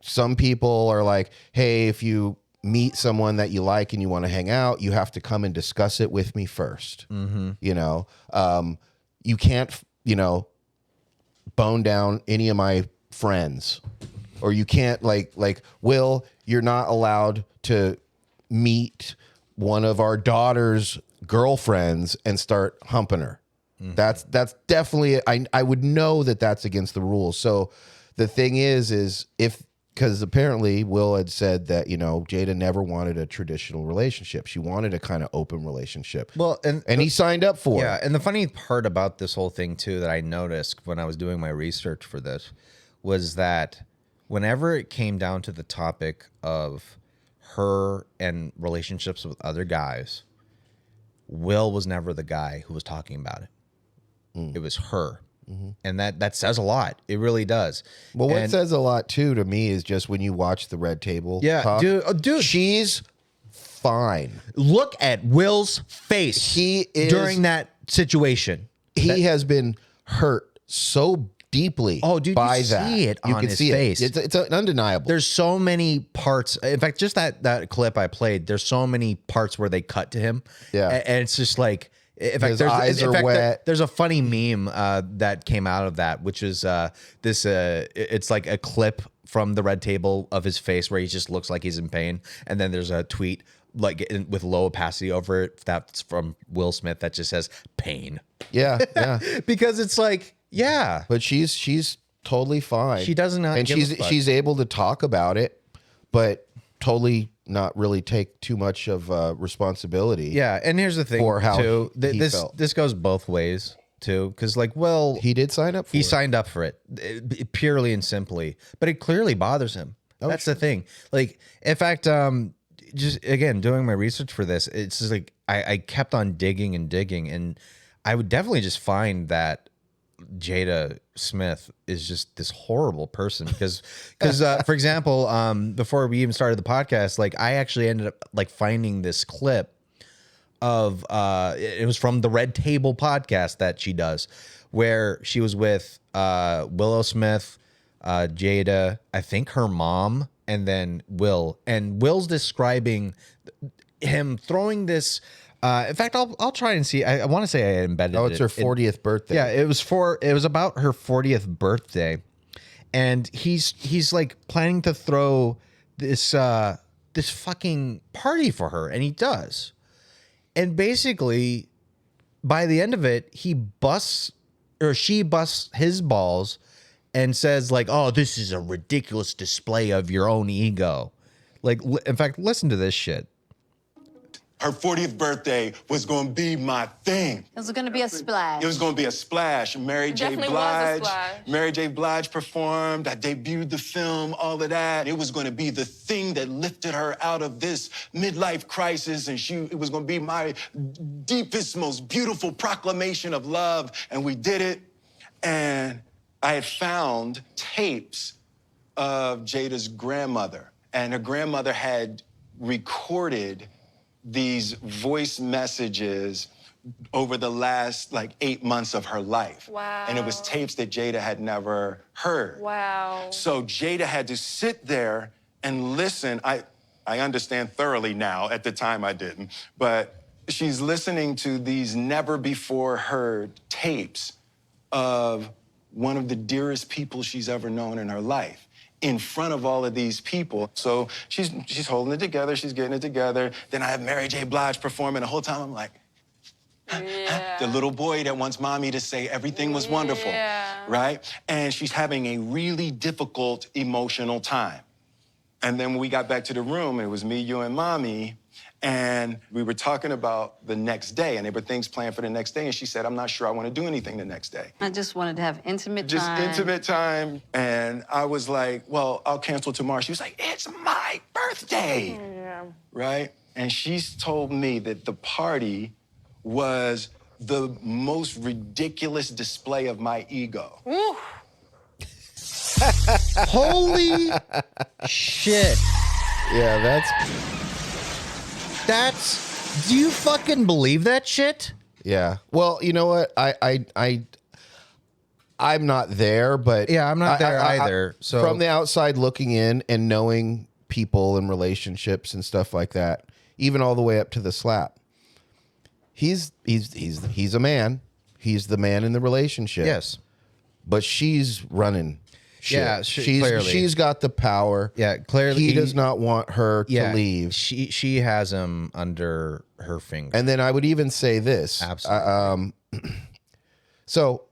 some people are like, hey, if you meet someone that you like and you want to hang out, you have to come and discuss it with me first. You can't, bone down any of my friends, or you can't like, Will, you're not allowed to meet one of our daughter's girlfriends and start humping her. That's definitely, I would know that that's against the rules. So the thing is because apparently Will had said that, Jada never wanted a traditional relationship. She wanted a kind of open relationship. Well, and he signed up for it. Yeah, and the funny part about this whole thing, too, that I noticed when I was doing my research for this was that whenever it came down to the topic of her and relationships with other guys, Will was never the guy who was talking about it. It was her. And that says a lot. It really does. Well, what says a lot too to me is just when you watch the Red Table. Yeah, talk, dude, she's fine. Look at Will's face. He is during that situation. He has been hurt so deeply Oh, dude, by you that. see it You on can his see face. It's undeniable. There's so many parts. In fact, just that clip I played, there's so many parts where they cut to him. Yeah. And it's just like, in fact, His eyes are wet. There's a funny meme that came out of that, which is this. It's like a clip from the red table of his face where he just looks like he's in pain, and then there's a tweet with low opacity over it that's from Will Smith that just says pain. Yeah, yeah. Because it's like, yeah, But she's totally fine. She does not and give a fuck. she's able to talk about it, but totally not really take too much of responsibility. yeah. And here's the thing, For how too. he felt. This goes both ways too, because like, well, He did sign up for he it. signed up for it purely and simply, but it clearly bothers him. That's the thing. Like, in fact, just again doing my research for this, it's just like I kept on digging and digging, and I would definitely just find that Jada Smith is just this horrible person because for example, before we even started the podcast, like I actually ended up like finding this clip of it was from the Red Table podcast that she does, where she was with Willow Smith, Jada, I think her mom, and then Will. And Will's describing him throwing this. In fact, I'll try and see. I want to say I embedded it. Oh, it's her 40th birthday. Yeah, it was about her 40th birthday, and he's like planning to throw this this fucking party for her, and he does. And basically, by the end of it, she busts his balls and says like, "Oh, this is a ridiculous display of your own ego." Like, in fact, listen to this shit. Her 40th birthday was going to be my thing. It was going to be a splash. It was going to be a splash. Mary J. Definitely was a Blige. splash. Mary J. Blige performed. I debuted the film, all of that. It was going to be the thing that lifted her out of this midlife crisis, and it was going to be my deepest, most beautiful proclamation of love, and we did it. And I had found tapes of Jada's grandmother, and her grandmother had recorded these voice messages over the last like 8 months of her life. Wow. And it was tapes that Jada had never heard. Wow. So Jada had to sit there and listen. I understand thoroughly now. At the time I didn't. But she's listening to these never before heard tapes of one of the dearest people she's ever known in her life, in front of all of these people. So she's holding it together, she's getting it together. Then I have Mary J. Blige performing. The whole time I'm like, the little boy that wants mommy to say everything was wonderful, right? And she's having a really difficult emotional time. And then when we got back to the room, it was me, you, and mommy, and we were talking about the next day, and there were things planned for the next day, and she said, I'm not sure I want to do anything the next day. I just wanted to have intimate Just time. intimate time. And I was like, well, I'll cancel tomorrow. She was like, it's my birthday. Yeah. Right? And she's told me that the party was the most ridiculous display of my ego. Woo. Holy shit. Yeah, Do you fucking believe that shit? yeah. Well, you know what? I'm not there, but Yeah, I'm not there either. So from the outside looking in and knowing people and relationships and stuff like that, even all the way up to the slap. He's a man. He's the man in the relationship. yes. But she's running shit. Yeah, clearly. She's got the power. Yeah, clearly He does not want her yeah, to leave. She has him under her finger. And then I would even say this. Absolutely. So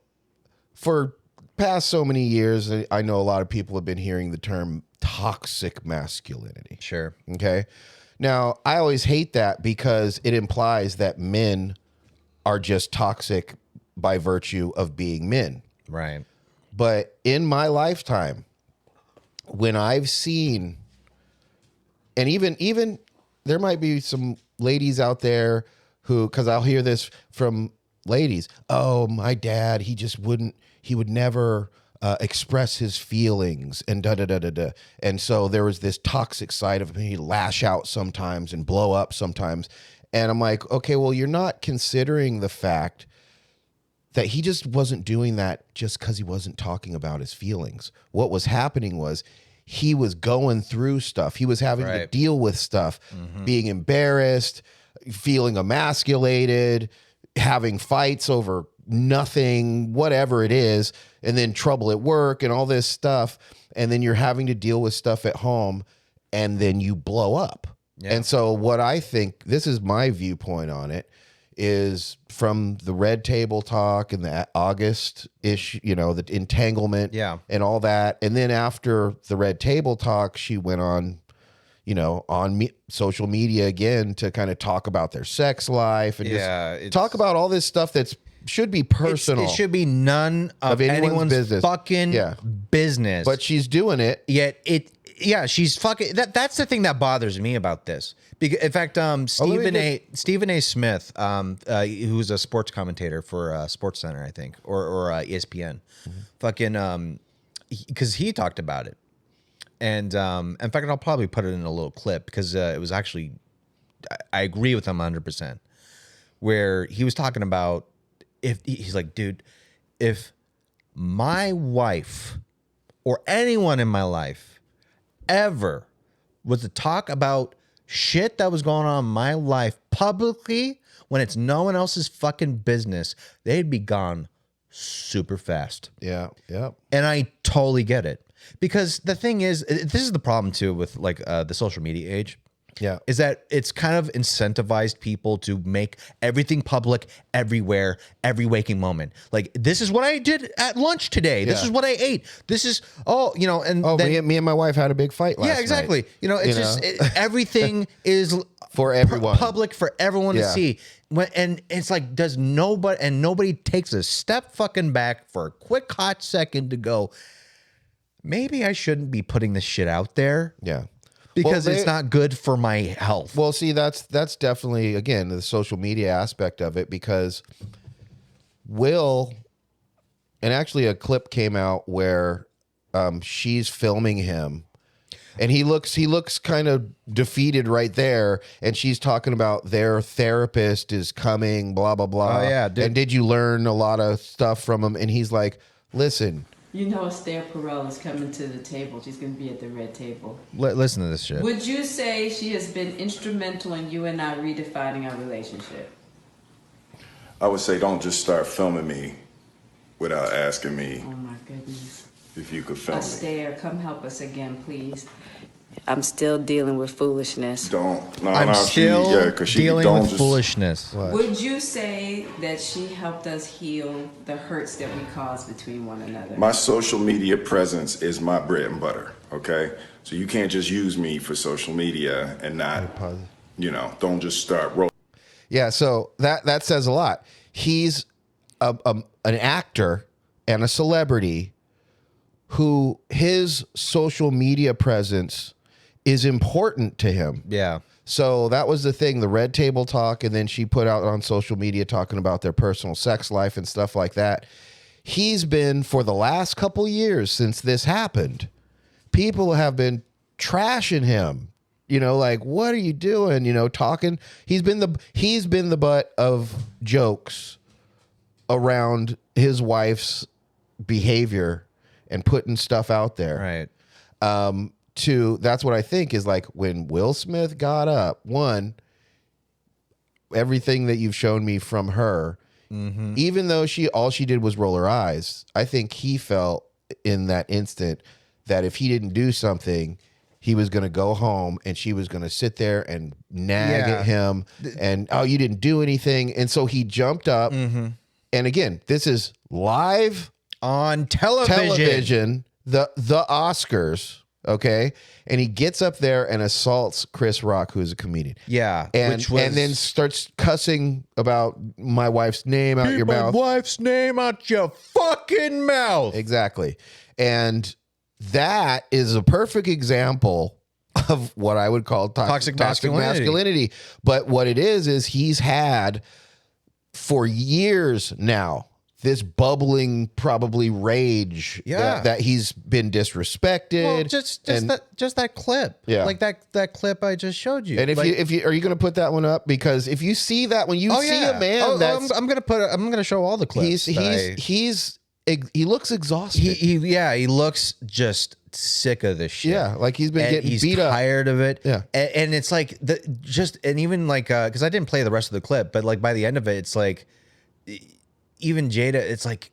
for past so many years, I know a lot of people have been hearing the term toxic masculinity. Sure. Okay. Now, I always hate that because it implies that men are just toxic by virtue of being men. Right. But in my lifetime, when I've seen, and even there might be some ladies out there who, because I'll hear this from ladies, oh, my dad, he would never express his feelings and da-da-da-da-da. And so there was this toxic side of him. He'd lash out sometimes and blow up sometimes. And I'm like, okay, well, you're not considering the fact that he just wasn't doing that just because he wasn't talking about his feelings. What was happening was he was going through stuff. He was having to deal with stuff, being embarrassed, feeling emasculated, having fights over nothing, whatever it is, and then trouble at work and all this stuff. And then you're having to deal with stuff at home, and then you blow up. Yeah. And so what I think, this is my viewpoint on it, is from the Red Table talk and the August-ish, the entanglement and all that. And then after the Red Table talk, she went on, social media again to kind of talk about their sex life and just talk about all this stuff that's should be personal. It should be none of anyone's business. Fucking business. But she's doing it. Yet she's fucking. That's the thing that bothers me about this. Because, in fact, Stephen A. Smith, who's a sports commentator for SportsCenter, I think, or ESPN, fucking, because he talked about it, and in fact, I'll probably put it in a little clip because it was actually, I agree with him 100%, where he was talking about he's like, dude, if my wife or anyone in my life ever was to talk about shit that was going on in my life publicly when it's no one else's fucking business, they'd be gone super fast. Yeah. And I totally get it. Because the thing is, this is the problem too with the social media age. Yeah. Is that it's kind of incentivized people to make everything public everywhere, every waking moment. Like, this is what I did at lunch today. This is what I ate. This is, me and my wife had a big fight last night. Yeah, exactly. Everything is for everyone. Public for everyone to see. And it's like, nobody takes a step fucking back for a quick hot second to go, maybe I shouldn't be putting this shit out there. Yeah. Because it's not good for my health. Well, see, that's definitely, again, the social media aspect of it, because and actually a clip came out where she's filming him, and he looks kind of defeated right there, and she's talking about their therapist is coming, blah, blah, blah. Oh, yeah. And did you learn a lot of stuff from him? And he's like, listen. Esther Perel is coming to the table. She's going to be at the Red Table. Listen to this shit. Would you say she has been instrumental in you and I redefining our relationship? I would say don't just start filming me without asking me. Oh my goodness. If you could film me. Esther, come help us again, please. I'm still dealing with foolishness. I'm still dealing with foolishness. What? Would you say that she helped us heal the hurts that we caused between one another? My social media presence is my bread and butter, okay? So you can't just use me for social media and not, don't just start rolling. Yeah, so that says a lot. He's an actor and a celebrity who his social media presence is important to him. Yeah. So that was the thing, the Red Table talk, and then she put out on social media talking about their personal sex life and stuff like that. He's been, for the last couple years since this happened, people have been trashing him. Like, what are you doing? Talking. He's been the butt of jokes around his wife's behavior and putting stuff out there. Right. That's what I think is like when Will Smith got up, everything that you've shown me from her, even though all she did was roll her eyes, I think he felt in that instant that if he didn't do something, he was going to go home and she was going to sit there and nag at him and, you didn't do anything. And so he jumped up. And again, this is live on television, the Oscars. Okay. And he gets up there and assaults Chris Rock, who's a comedian. Yeah. And then starts cussing about my wife's name out your mouth. My wife's name out your fucking mouth. Exactly. And that is a perfect example of what I would call toxic masculinity. But what it is he's had for years now this bubbling probably rage that he's been disrespected. Well, just that clip. Yeah. Like that clip I just showed you. And if you are you going to put that one up? Because if you see that, when you see a man that's... I'm going to show all the clips. He looks exhausted. He looks just sick of this shit. Yeah, like he's been getting beat up. He's tired of it. Yeah. And it's like, even like, because I didn't play the rest of the clip, but like by the end of it, it's like, even Jada, it's like,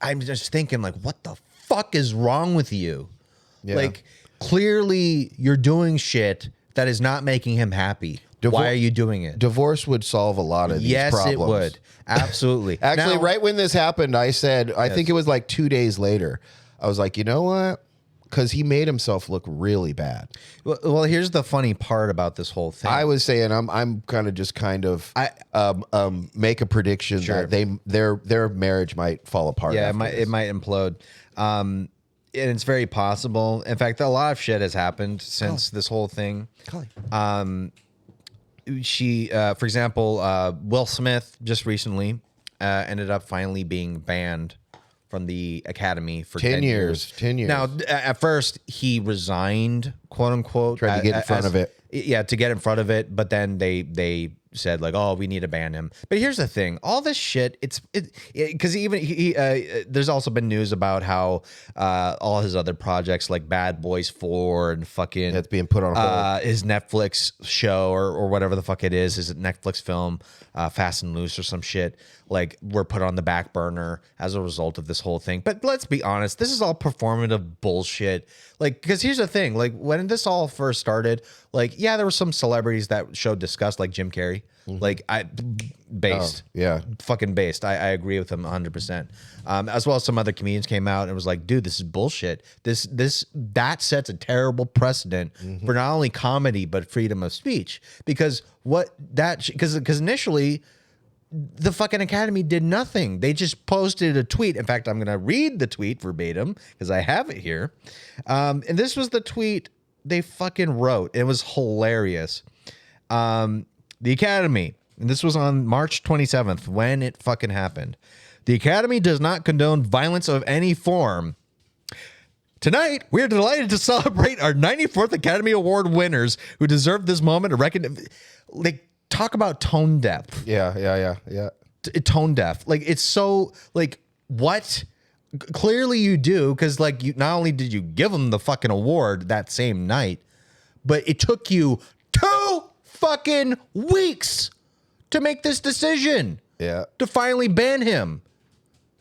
I'm just thinking like, what the fuck is wrong with you? Yeah. Like, clearly you're doing shit that is not making him happy. Why are you doing it? Divorce would solve a lot of these problems. Yes, it would. Absolutely. Actually, right when this happened, I said, I think it was like 2 days later, I was like, you know what? Because he made himself look really bad. Well, here's the funny part about this whole thing. I was saying I'm kind of make a prediction that their marriage might fall apart. Yeah, it might implode. And it's very possible. In fact, a lot of shit has happened since this whole thing. For example, Will Smith just recently ended up finally being banned from the Academy for 10 years. 10 years. Now, at first, he resigned, quote unquote. Tried to get in front of it. Yeah, to get in front of it. But then they said like, oh, we need to ban him. But here's the thing: all this shit, because even there's also been news about how all his other projects like Bad Boys 4 and fucking that's being put on hold. His Netflix show or whatever the fuck it is his Netflix film, Fast and Loose or some shit, like were put on the back burner as a result of this whole thing. But let's be honest, this is all performative bullshit. Like, because here's the thing: like when this all first started, like there were some celebrities that showed disgust, like Jim Carrey. Like fucking based. I agree with him 100%. As well as some other comedians came out and was like, dude, this is bullshit. That sets a terrible precedent for not only comedy but freedom of speech. Because because initially the fucking Academy did nothing. They just posted a tweet. In fact, I'm gonna read the tweet verbatim because I have it here. And this was the tweet they fucking wrote. It was hilarious. The Academy, and this was on March 27th when it fucking happened. The Academy does not condone violence of any form. Tonight, we're delighted to celebrate our 94th Academy Award winners who deserve this moment of recognition. Like, talk about tone depth. Yeah. Tone depth. Like, it's so, like, what? Clearly you do, because, like, not only did you give them the fucking award that same night, but it took you 2 fucking weeks to make this decision. Yeah. To finally ban him.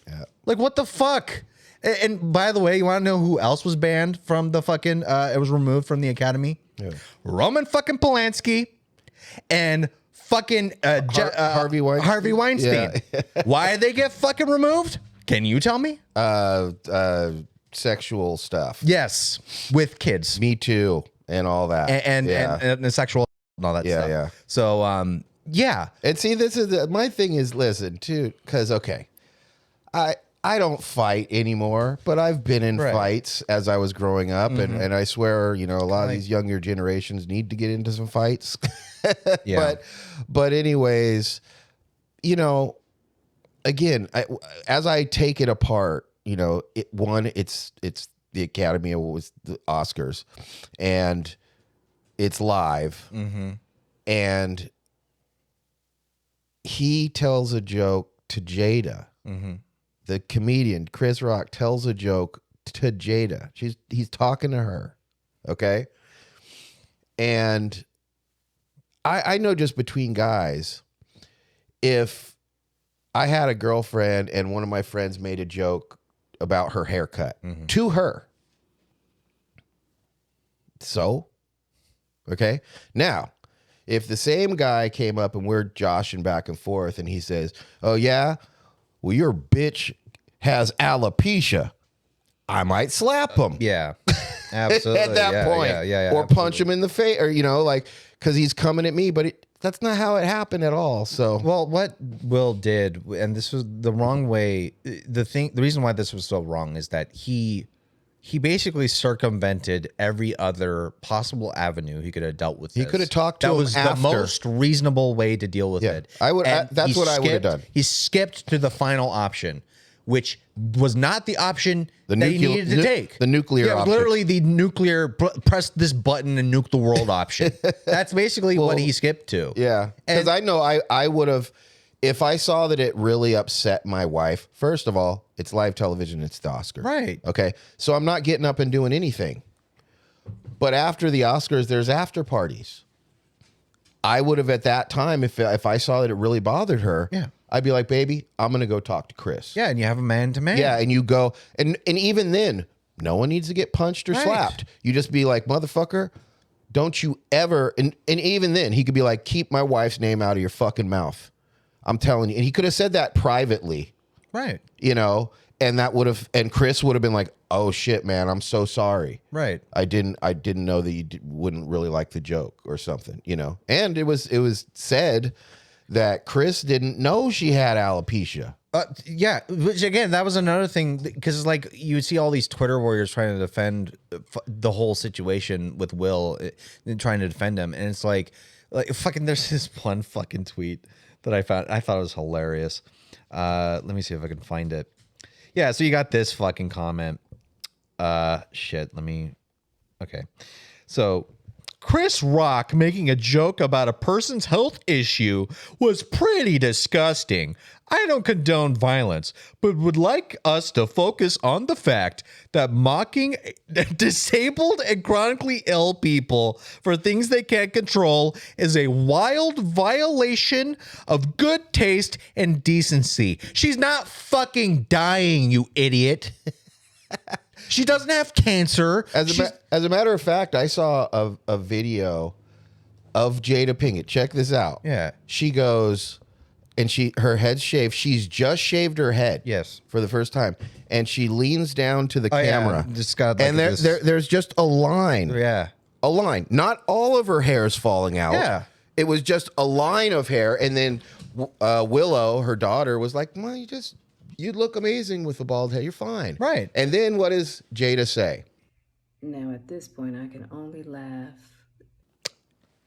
Yeah. Like, what the fuck? And by the way, you want to know who else was banned from the fucking, it was removed from the Academy? Yeah. Roman fucking Polanski and fucking Harvey Weinstein. Harvey Weinstein. Yeah. Why did they get fucking removed? Can you tell me? Sexual stuff. Yes. With kids. Me Too. And all that. And the sexual and all that stuff. Yeah. So, yeah. And see, this is my thing is, listen, too, because, okay, I don't fight anymore, but I've been in fights as I was growing up, and I swear, a lot of these younger generations need to get into some fights. Yeah. But anyways, again, as I take it apart, it's the Academy, it was the Oscars, and it's live, and he tells a joke to Jada. The comedian Chris Rock tells a joke to Jada. He's talking to her, okay? And I know, just between guys, if I had a girlfriend and one of my friends made a joke about her haircut to her, so, okay? Now, if the same guy came up and we're joshing back and forth and he says, oh yeah, well, your bitch has alopecia, I might slap him. Yeah, absolutely. At that point. Yeah, or punch him in the face, or, because he's coming at me, but that's not how it happened at all. So, well, what Will did, and this was the wrong way, the reason why this was so wrong is that he he basically circumvented every other possible avenue he could have dealt with. He this. could have talked to that him was after. the most reasonable way to deal with it. I would. And That's he what I would have done. He skipped to the final option, which was not the option The that he nuclear- needed to take. the nuclear option. literally the nuclear press this button and nuke the world option. That's basically what he skipped to. Yeah, because And- I know I would have, if I saw that it really upset my wife. First of all, it's live television. It's the Oscars. Right. Okay. So I'm not getting up and doing anything. But after the Oscars, there's after parties. I would have at that time, if I saw that it really bothered her, Yeah. I'd be like, baby, I'm going to go talk to Chris. Yeah, and you have a man to man. Yeah, and you go, and even then, no one needs to get punched or Right. slapped. You just be like, motherfucker, don't you ever, and even then, he could be like, keep my wife's name out of your fucking mouth. I'm telling you. And he could have said that privately, Right. you know, and that would have, and Chris would have been like, oh shit, man, I'm so sorry. Right. I didn't know that you wouldn't really like the joke or something, you know. And it was said that Chris didn't know she had alopecia. Yeah, which again, that was another thing because like you would see all these Twitter warriors trying to defend the whole situation with Will, trying to defend him, and it's like fucking. There's this one fucking tweet that I found. I thought it was hilarious. Let me see if I can find it. Yeah, so you got this fucking comment. Shit. Okay. So Chris Rock making a joke about a person's health issue was pretty disgusting. I don't condone violence, but would like us to focus on the fact that mocking disabled and chronically ill people for things they can't control is a wild violation of good taste and decency. She's not fucking dying, you idiot. She doesn't have cancer. As a matter of fact, I saw a video of Jada Pinkett. Check this out. Yeah. She goes, and her head's shaved. She's just shaved her head. Yes. For the first time. And she leans down to the Oh, yeah. camera. Just got like and this- there's just a line. Yeah. A line. Not all of her hair's falling out. Yeah. It was just a line of hair. And then Willow, her daughter, was like, well, you look amazing with the bald head. You're fine. Right. And then what does Jada say? Now at this point, I can only laugh.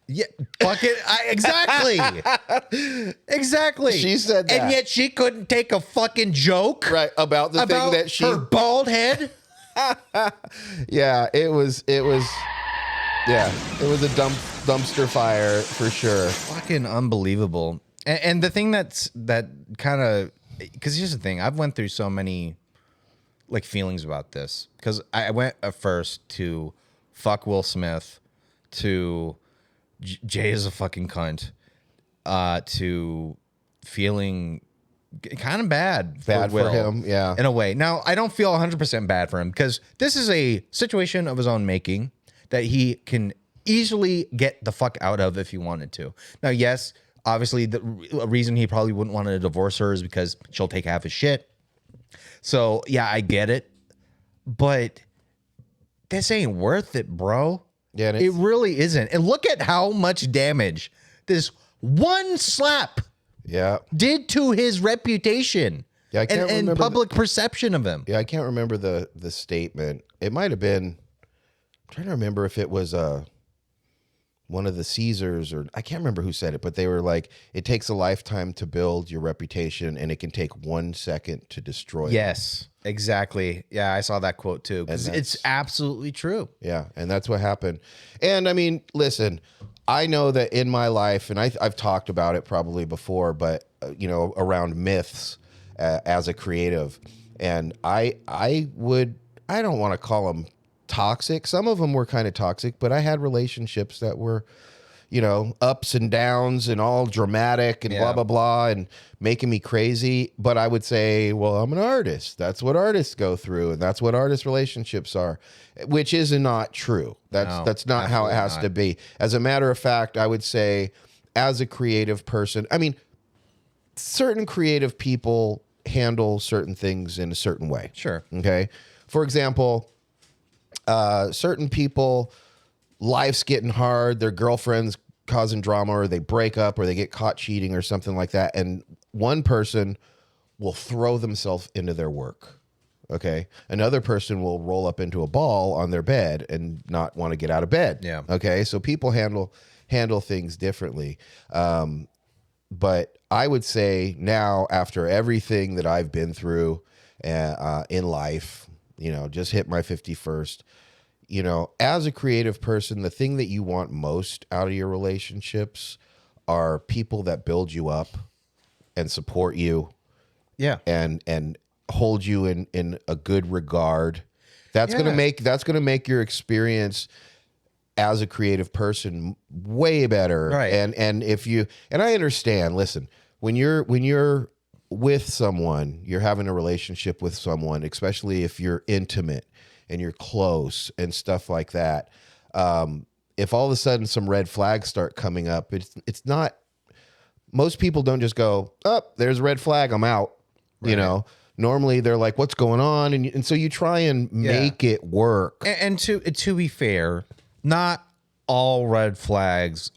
Yeah, fuck it. Exactly. Exactly. She said that. And yet she couldn't take a fucking joke. Right. About the thing that she. her bald head. Yeah, it was a dumpster fire for sure. Fucking unbelievable. And the thing that kind of, because here's the thing, I've went through so many like feelings about this because I went at first to fuck Will Smith, to Jay is a fucking cunt, to feeling kind of bad For Will, him, yeah. in a way. Now I don't feel 100% bad for him because this is a situation of his own making that he can easily get the fuck out of if he wanted to. Now, yes, obviously the reason he probably wouldn't want to divorce her is because she'll take half his shit. So yeah, I get it, but this ain't worth it, bro. Yeah, and it really isn't. And look at how much damage this one slap did to his reputation. Yeah, I can't and remember public perception of him. Yeah, I can't remember the statement. It might have been. I'm trying to remember if it was one of the Caesars, or I can't remember who said it, but they were like, it takes a lifetime to build your reputation and it can take 1 second to destroy it. Yes, exactly. Yeah, I saw that quote too, because it's absolutely true. Yeah, and that's what happened. And I mean, listen, I know that in my life, and I've talked about it probably before, but around myths as a creative, and I don't want to call them toxic. Some of them were kind of toxic, but I had relationships that were, ups and downs and all dramatic and blah, blah, blah, and making me crazy. But I would say, well, I'm an artist. That's what artists go through. And that's what artist relationships are, which is not true. That's not how it has to be. As a matter of fact, I would say as a creative person, I mean, certain creative people handle certain things in a certain way. Sure. Okay. For example, certain people, life's getting hard, their girlfriend's causing drama, or they break up, or they get caught cheating or something like that. And one person will throw themselves into their work. Okay. Another person will roll up into a ball on their bed and not want to get out of bed. Yeah. Okay. So people handle things differently. But I would say now, after everything that I've been through in life, just hit my 51st, as a creative person, the thing that you want most out of your relationships are people that build you up and support you. Yeah. And hold you in a good regard. That's gonna make your experience as a creative person way better. Right. And I understand, listen, when you're with someone, you're having a relationship with someone, especially if you're intimate and you're close and stuff like that. If all of a sudden some red flags start coming up, it's not, most people don't just go, oh, there's a red flag, I'm out. Right. Normally they're like, what's going on? And so you try and make it work. And to be fair, not all red flags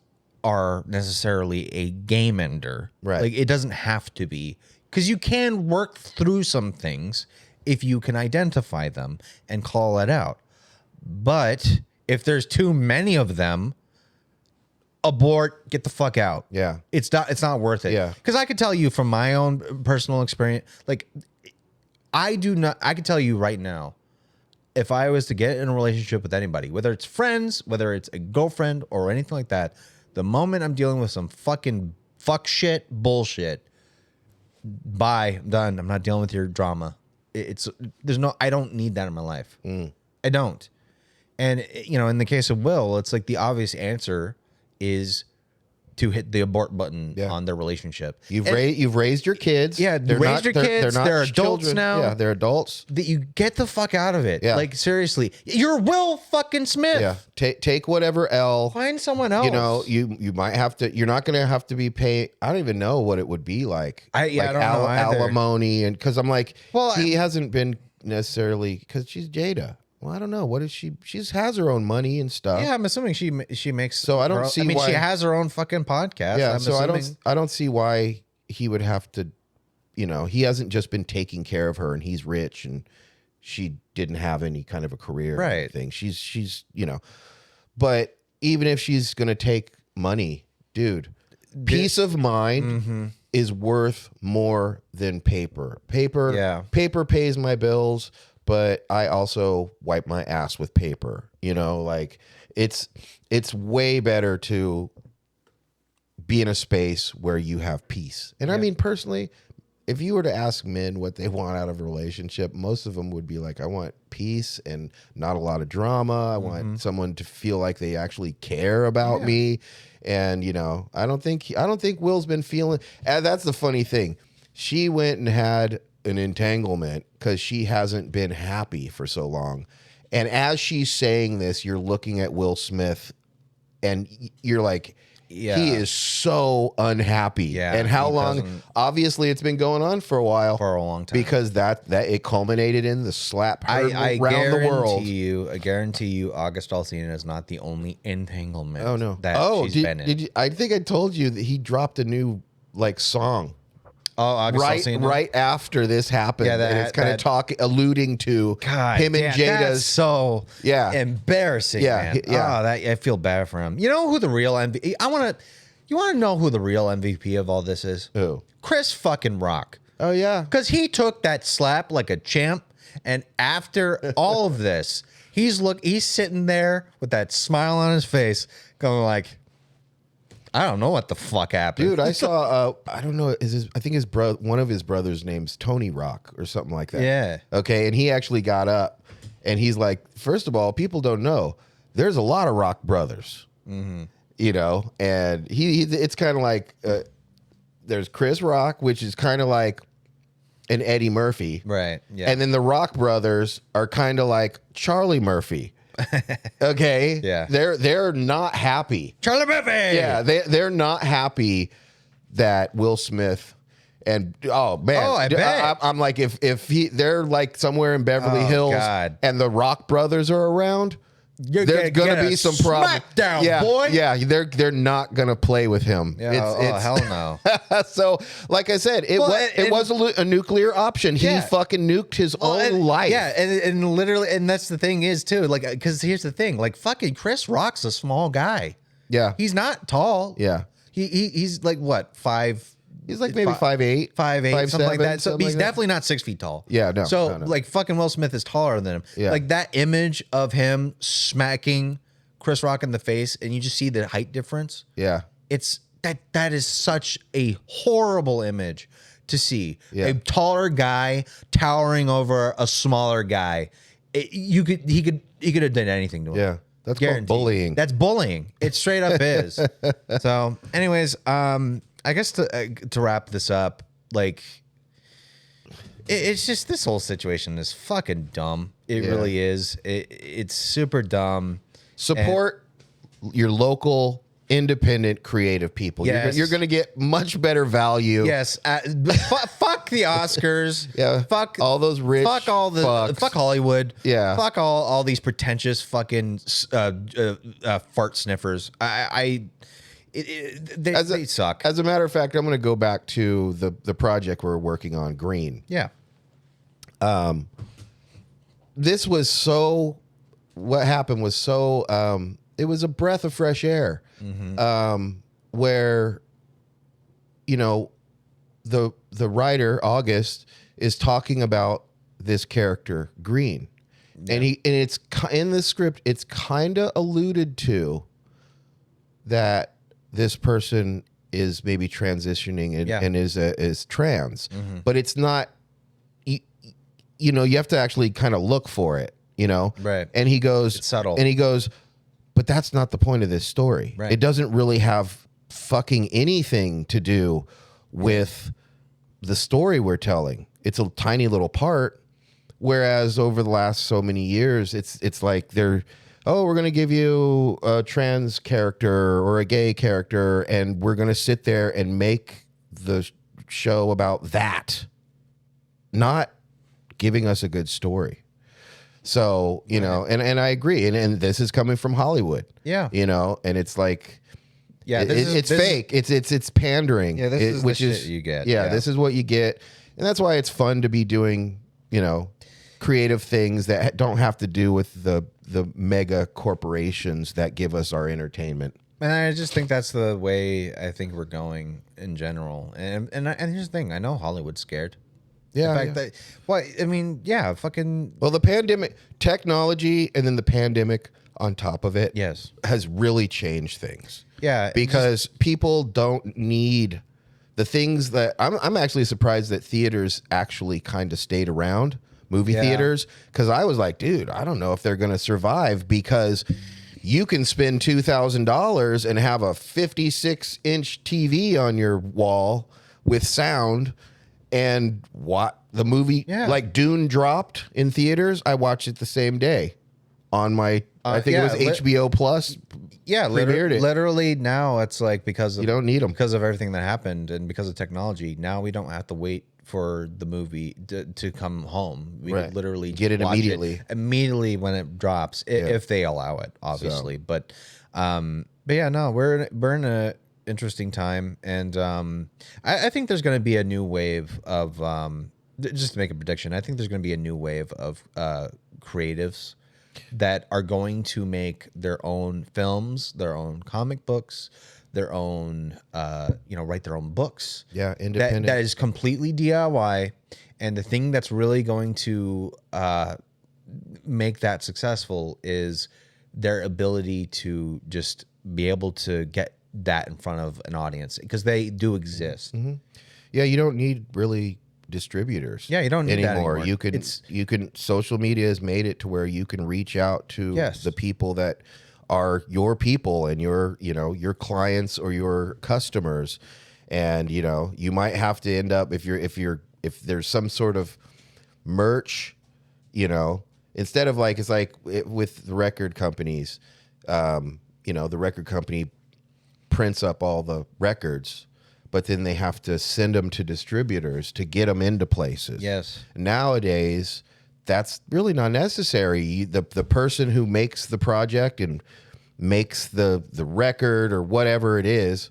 are necessarily a game ender. Right. Like, it doesn't have to be, because you can work through some things if you can identify them and call it out. But if there's too many of them, abort, get the fuck out. Yeah. It's not worth it. Yeah. Because I could tell you from my own personal experience, like, I can tell you right now, if I was to get in a relationship with anybody, whether it's friends, whether it's a girlfriend or anything like that, the moment I'm dealing with some fucking fuck shit bullshit, bye, done. I'm not dealing with your drama. I don't need that in my life. I don't. And, in the case of Will, it's like the obvious answer is to hit the abort button on their relationship. You've raised your kids. Yeah, they're raised your kids. They're adults children. now. Yeah, they're adults. That you get the fuck out of it. Yeah. Like, seriously, you're Will fucking Smith. Yeah, take whatever L. Find someone else. You might have to. You're not going to have to be paying. I don't even know what it would be like. I don't know either. Alimony, and because I'm like, he hasn't been necessarily, because she's Jada. Well, I don't know. What is she? She has her own money and stuff. Yeah, I'm assuming she makes. So I don't see. I mean, why, she has her own fucking podcast. Yeah. I'm so assuming. I don't see why he would have to. He hasn't just been taking care of her, and he's rich, and she didn't have any kind of a career. Or Right. anything. She's. But even if she's gonna take money, dude, peace of mind is worth more than paper. Paper pays my bills. But I also wipe my ass with paper, like it's way better to be in a space where you have peace. And I mean, personally, if you were to ask men what they want out of a relationship, most of them would be like, I want peace and not a lot of drama. I want someone to feel like they actually care about me. And, I don't think Will's been feeling, and that's the funny thing. She went and had an entanglement because she hasn't been happy for so long. And as she's saying this, you're looking at Will Smith and you're like, he is so unhappy. Yeah, and how long? Obviously, it's been going on for a while. For a long time. Because that it culminated in the slap heard around the world. I guarantee you, August Alsina is not the only entanglement. Oh no! That she's been in. Did you, I think I told you that he dropped a new song. Oh, August Alsina? Right after this happened. Yeah, and it's kind of alluding to him and Jada's. That's so embarrassing. Yeah, man. yeah. I feel bad for him. You know who the real MVP? You want to know who the real MVP of all this is? Who? Chris fucking Rock. Oh yeah, because he took that slap like a champ, and after all of this, he's sitting there with that smile on his face, going like, I don't know what the fuck happened. Dude, I saw, I don't know, I think one of his brothers' name's Tony Rock or something like that. Yeah. Okay, and he actually got up and he's like, first of all, people don't know, there's a lot of Rock brothers, and it's kind of like, there's Chris Rock, which is kind of like an Eddie Murphy. Right, yeah. And then the Rock brothers are kind of like Charlie Murphy. Okay. Yeah. They're not happy. Charlie Murphy. Yeah. They're not happy that Will Smith and I bet. I'm like, if they're like somewhere in Beverly Hills God. and the Rock brothers are around, there's gonna be some problem. Smackdown, yeah, boy. Yeah, they're not gonna play with him. Yeah, hell no. So, like I said, it was a nuclear option. Yeah. He fucking nuked his own life. Yeah, and literally, and that's the thing is too, like, because here's the thing, like, fucking Chris Rock's a small guy. Yeah, He's not tall. yeah. He's like what, 5? He's like maybe 5'8", 5'8", something like that. So something he's like that. definitely not 6 feet tall. Yeah, no. So no. like fucking Will Smith is taller than him. Yeah. Like that image of him smacking Chris Rock in the face, and you just see the height difference. Yeah, It's that is such a horrible image to see. Yeah. A taller guy towering over a smaller guy. He could have done anything to him. yeah. That's Guaranteed. called bullying. That's bullying. It straight up is. So, anyways, I guess to wrap this up, like, it's just this whole situation is fucking dumb. It really is. It's super dumm. Support your local independent creative people. Yes. You're going to get much better value. Yes. Fuck the Oscars. Yeah. Fuck all those rich. Fuck all the. fucks. Fuck Hollywood. Yeah. Fuck all these pretentious fucking fart sniffers. They suck. As a matter of fact, I'm going to go back to the project we're working on, Green. Yeah. This was so. What happened was so. It was a breath of fresh air. Where, you know, the writer August is talking about this character Green, and it's in the script. It's kind of alluded to that this person is maybe transitioning and is trans, but it's not. You know, you have to actually kind of look for it. You know, right? And he goes, it's subtle, and he goes, but that's not the point of this story. Right. It doesn't really have fucking anything to do with the story we're telling. It's a tiny little part. Whereas over the last so many years, it's like we're going to give you a trans character or a gay character, and we're going to sit there and make the show about that, not giving us a good story. So, you know, and I agree. And this is coming from Hollywood. Yeah. You know, and it's like, yeah, it's fake. It's pandering. Yeah, this is which is shit you get. Yeah, this is what you get. And that's why it's fun to be doing, you know, creative things that don't have to do with the mega corporations that give us our entertainment. And I just think that's the way I think we're going in general. And here's the thing. I know Hollywood's scared. Yeah. The fact that, well, I mean, yeah, fucking. Well, the pandemic, technology, and then the pandemic on top of it, yes, has really changed things. Yeah, because people don't need the things that I'm actually surprised that theaters actually kind of stayed around, movie theaters, because I was like, dude, I don't know if they're going to survive, because you can spend $2,000 and have a 56-inch TV on your wall with sound. And what the movie, like Dune dropped in theaters, I watched it the same day on my, I think it was HBO Plus. Yeah, premiered it. Literally now it's like because of, you don't need them because of everything that happened and because of technology. Now we don't have to wait for the movie to come home. We can literally get it immediately when it drops, if they allow it, obviously. So. But yeah, no, we're in a interesting time, and I think there's going to be a new wave of just to make a prediction. I think there's going to be a new wave of creatives that are going to make their own films, their own comic books, their own write their own books. Yeah, independent. That is completely DIY, and the thing that's really going to make that successful is their ability to just be able to get that in front of an audience, because they do exist. Mm-hmm. Yeah, you don't need really distributors. Yeah, you don't need anymore. That anymore. You can. Social media has made it to where you can reach out to the people that are your people and your clients or your customers, and you might have to end up if there's some sort of merch, instead of with the record companies, the record company prints up all the records, but then they have to send them to distributors to get them into places. Yes. Nowadays, that's really not necessary. The person who makes the project and makes the record or whatever it is,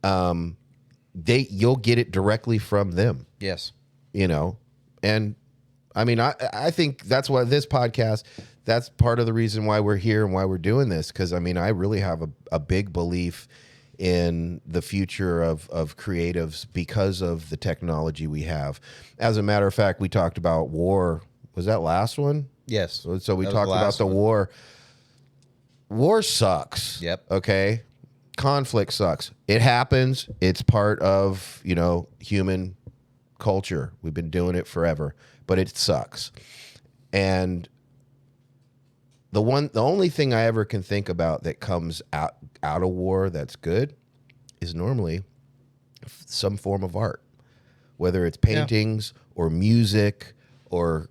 you'll get it directly from them. Yes. You know, and I mean, I think that's why this podcast, that's part of the reason why we're here and why we're doing this. Because I mean, I really have a big belief in the future of creatives because of the technology we have. As a matter of fact, we talked about war. Was that last one? Yes. So we talked about the war. War sucks. Yep. Okay. Conflict sucks. It happens. It's part of, human culture. We've been doing it forever, but it sucks. And the only thing I ever can think about that comes out of war that's good is normally some form of art, whether it's paintings or music or,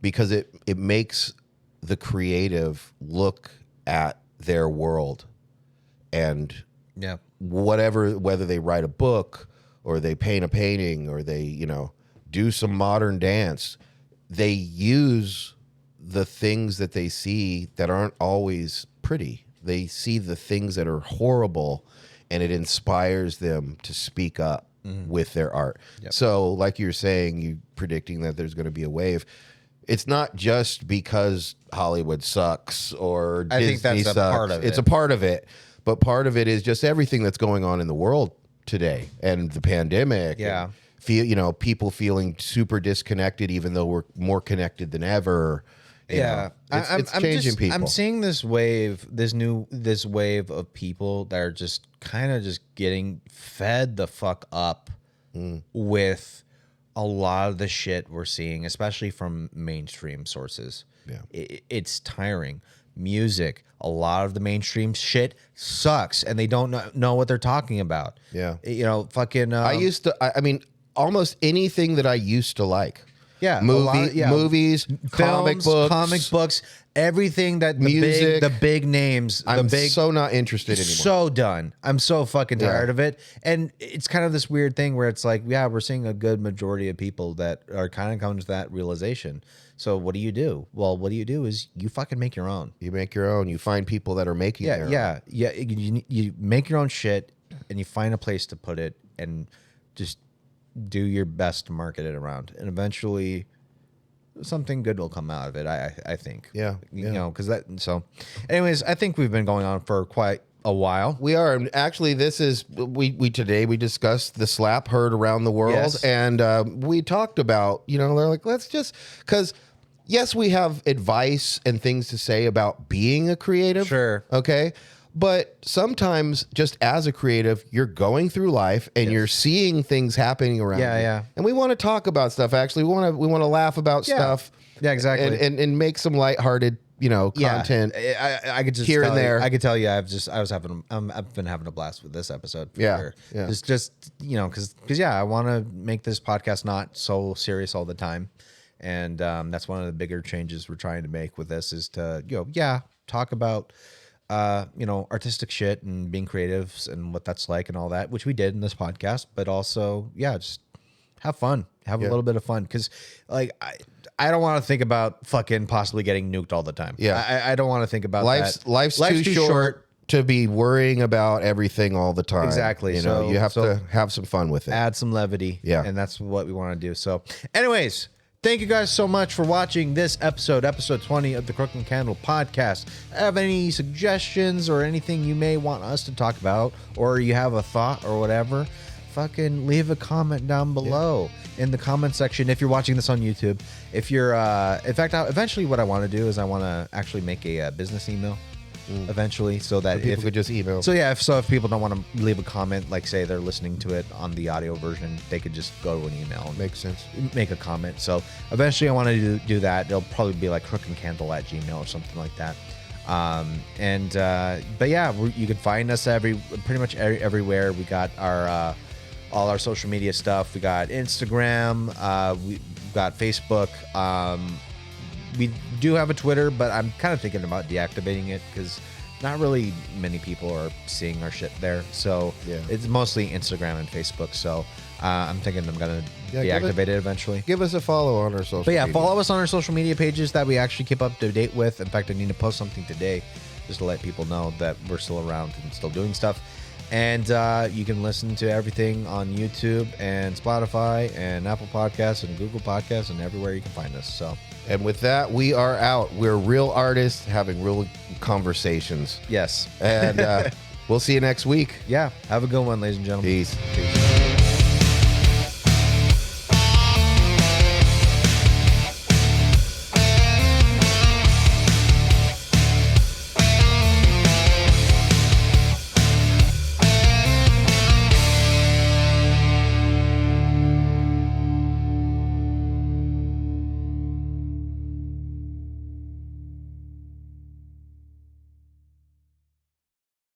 because it makes the creative look at their world and whether they write a book or they paint a painting or they, do some modern dance, they use the things that they see that aren't always pretty. They see the things that are horrible and it inspires them to speak up with their art. Yep. So like you're saying, you predicting that there's going to be a wave. It's not just because Hollywood sucks or Disney think that's sucks. a part of it. It's a part of it, but part of it is just everything that's going on in the world today and the pandemic. Yeah. And people feeling super disconnected, even though we're more connected than ever. It's changing people. I'm seeing this wave, this wave of people that are just kind of just getting fed the fuck up with a lot of the shit we're seeing, especially from mainstream sources. Yeah, it's tiring. Music, a lot of the mainstream shit sucks, and they don't know what they're talking about. Yeah, fucking. I mean, almost anything that I used to like. Yeah, movies, films, comic books, everything that music, the big names. I'm so not interested anymore. So done. I'm so fucking tired of it. And it's kind of this weird thing where it's like, we're seeing a good majority of people that are kind of coming to that realization. So what do you do? Well, what you do is you fucking make your own. You make your own. You find people that are making their own. Yeah. You make your own shit and you find a place to put it and just do your best to market it around, and eventually something good will come out of it. I think. Yeah. Because that. So, anyways, I think we've been going on for quite a while. We are, and actually, this is today we discussed the slap heard around the world, and we talked about they're like, let's just because. Yes, we have advice and things to say about being a creative. Sure. Okay. But sometimes just as a creative, you're going through life and you're seeing things happening around you. Yeah. And we want to talk about stuff. Actually, we want to laugh about stuff. Yeah, exactly. And make some lighthearted, content. I could just here and there. I could tell you, I've been having a blast with this episode. For sure. Yeah. Just because I want to make this podcast not so serious all the time, and that's one of the bigger changes we're trying to make with this is to talk about. Artistic shit and being creatives and what that's like and all that, which we did in this podcast, but also, just have fun, have a little bit of fun. Cause like, I don't want to think about fucking possibly getting nuked all the time. Yeah. I don't want to think about that. Life's too short to be worrying about everything all the time. Exactly. You have to have some fun with it. Add some levity. Yeah. And that's what we want to do. So anyways, thank you guys so much for watching this episode 20 of the Crooke and Candle Podcast. Have any suggestions or anything you may want us to talk about, or you have a thought or whatever, fucking leave a comment down below in the comment section if you're watching this on YouTube. If you're, in fact, eventually what I want to do is I want to actually make a business email. Eventually, so that people could just email. So if people don't want to leave a comment, like say they're listening to it on the audio version, they could just go to an email and makes sense. Make a comment. So eventually, I want to do that. It'll probably be like crookandcandle@gmail or something like that. But you can find us pretty much everywhere. We got our all our social media stuff. We got Instagram. We've got Facebook. We do have a Twitter, but I'm kind of thinking about deactivating it because not really many people are seeing our shit there. So it's mostly Instagram and Facebook. So I'm thinking I'm going to Yeah, deactivate it eventually. Give us a follow on our social But yeah, media. follow us on our social media pages that we actually keep up to date with. In fact, I need to post something today just to let people know that we're still around and still doing stuff. And you can listen to everything on YouTube and Spotify and Apple Podcasts and Google Podcasts and everywhere you can find us. So, And with that, we are out. We're real artists having real conversations. yes. And we'll see you next week. Yeah. Have a good one, ladies and gentlemen. Peace. Peace.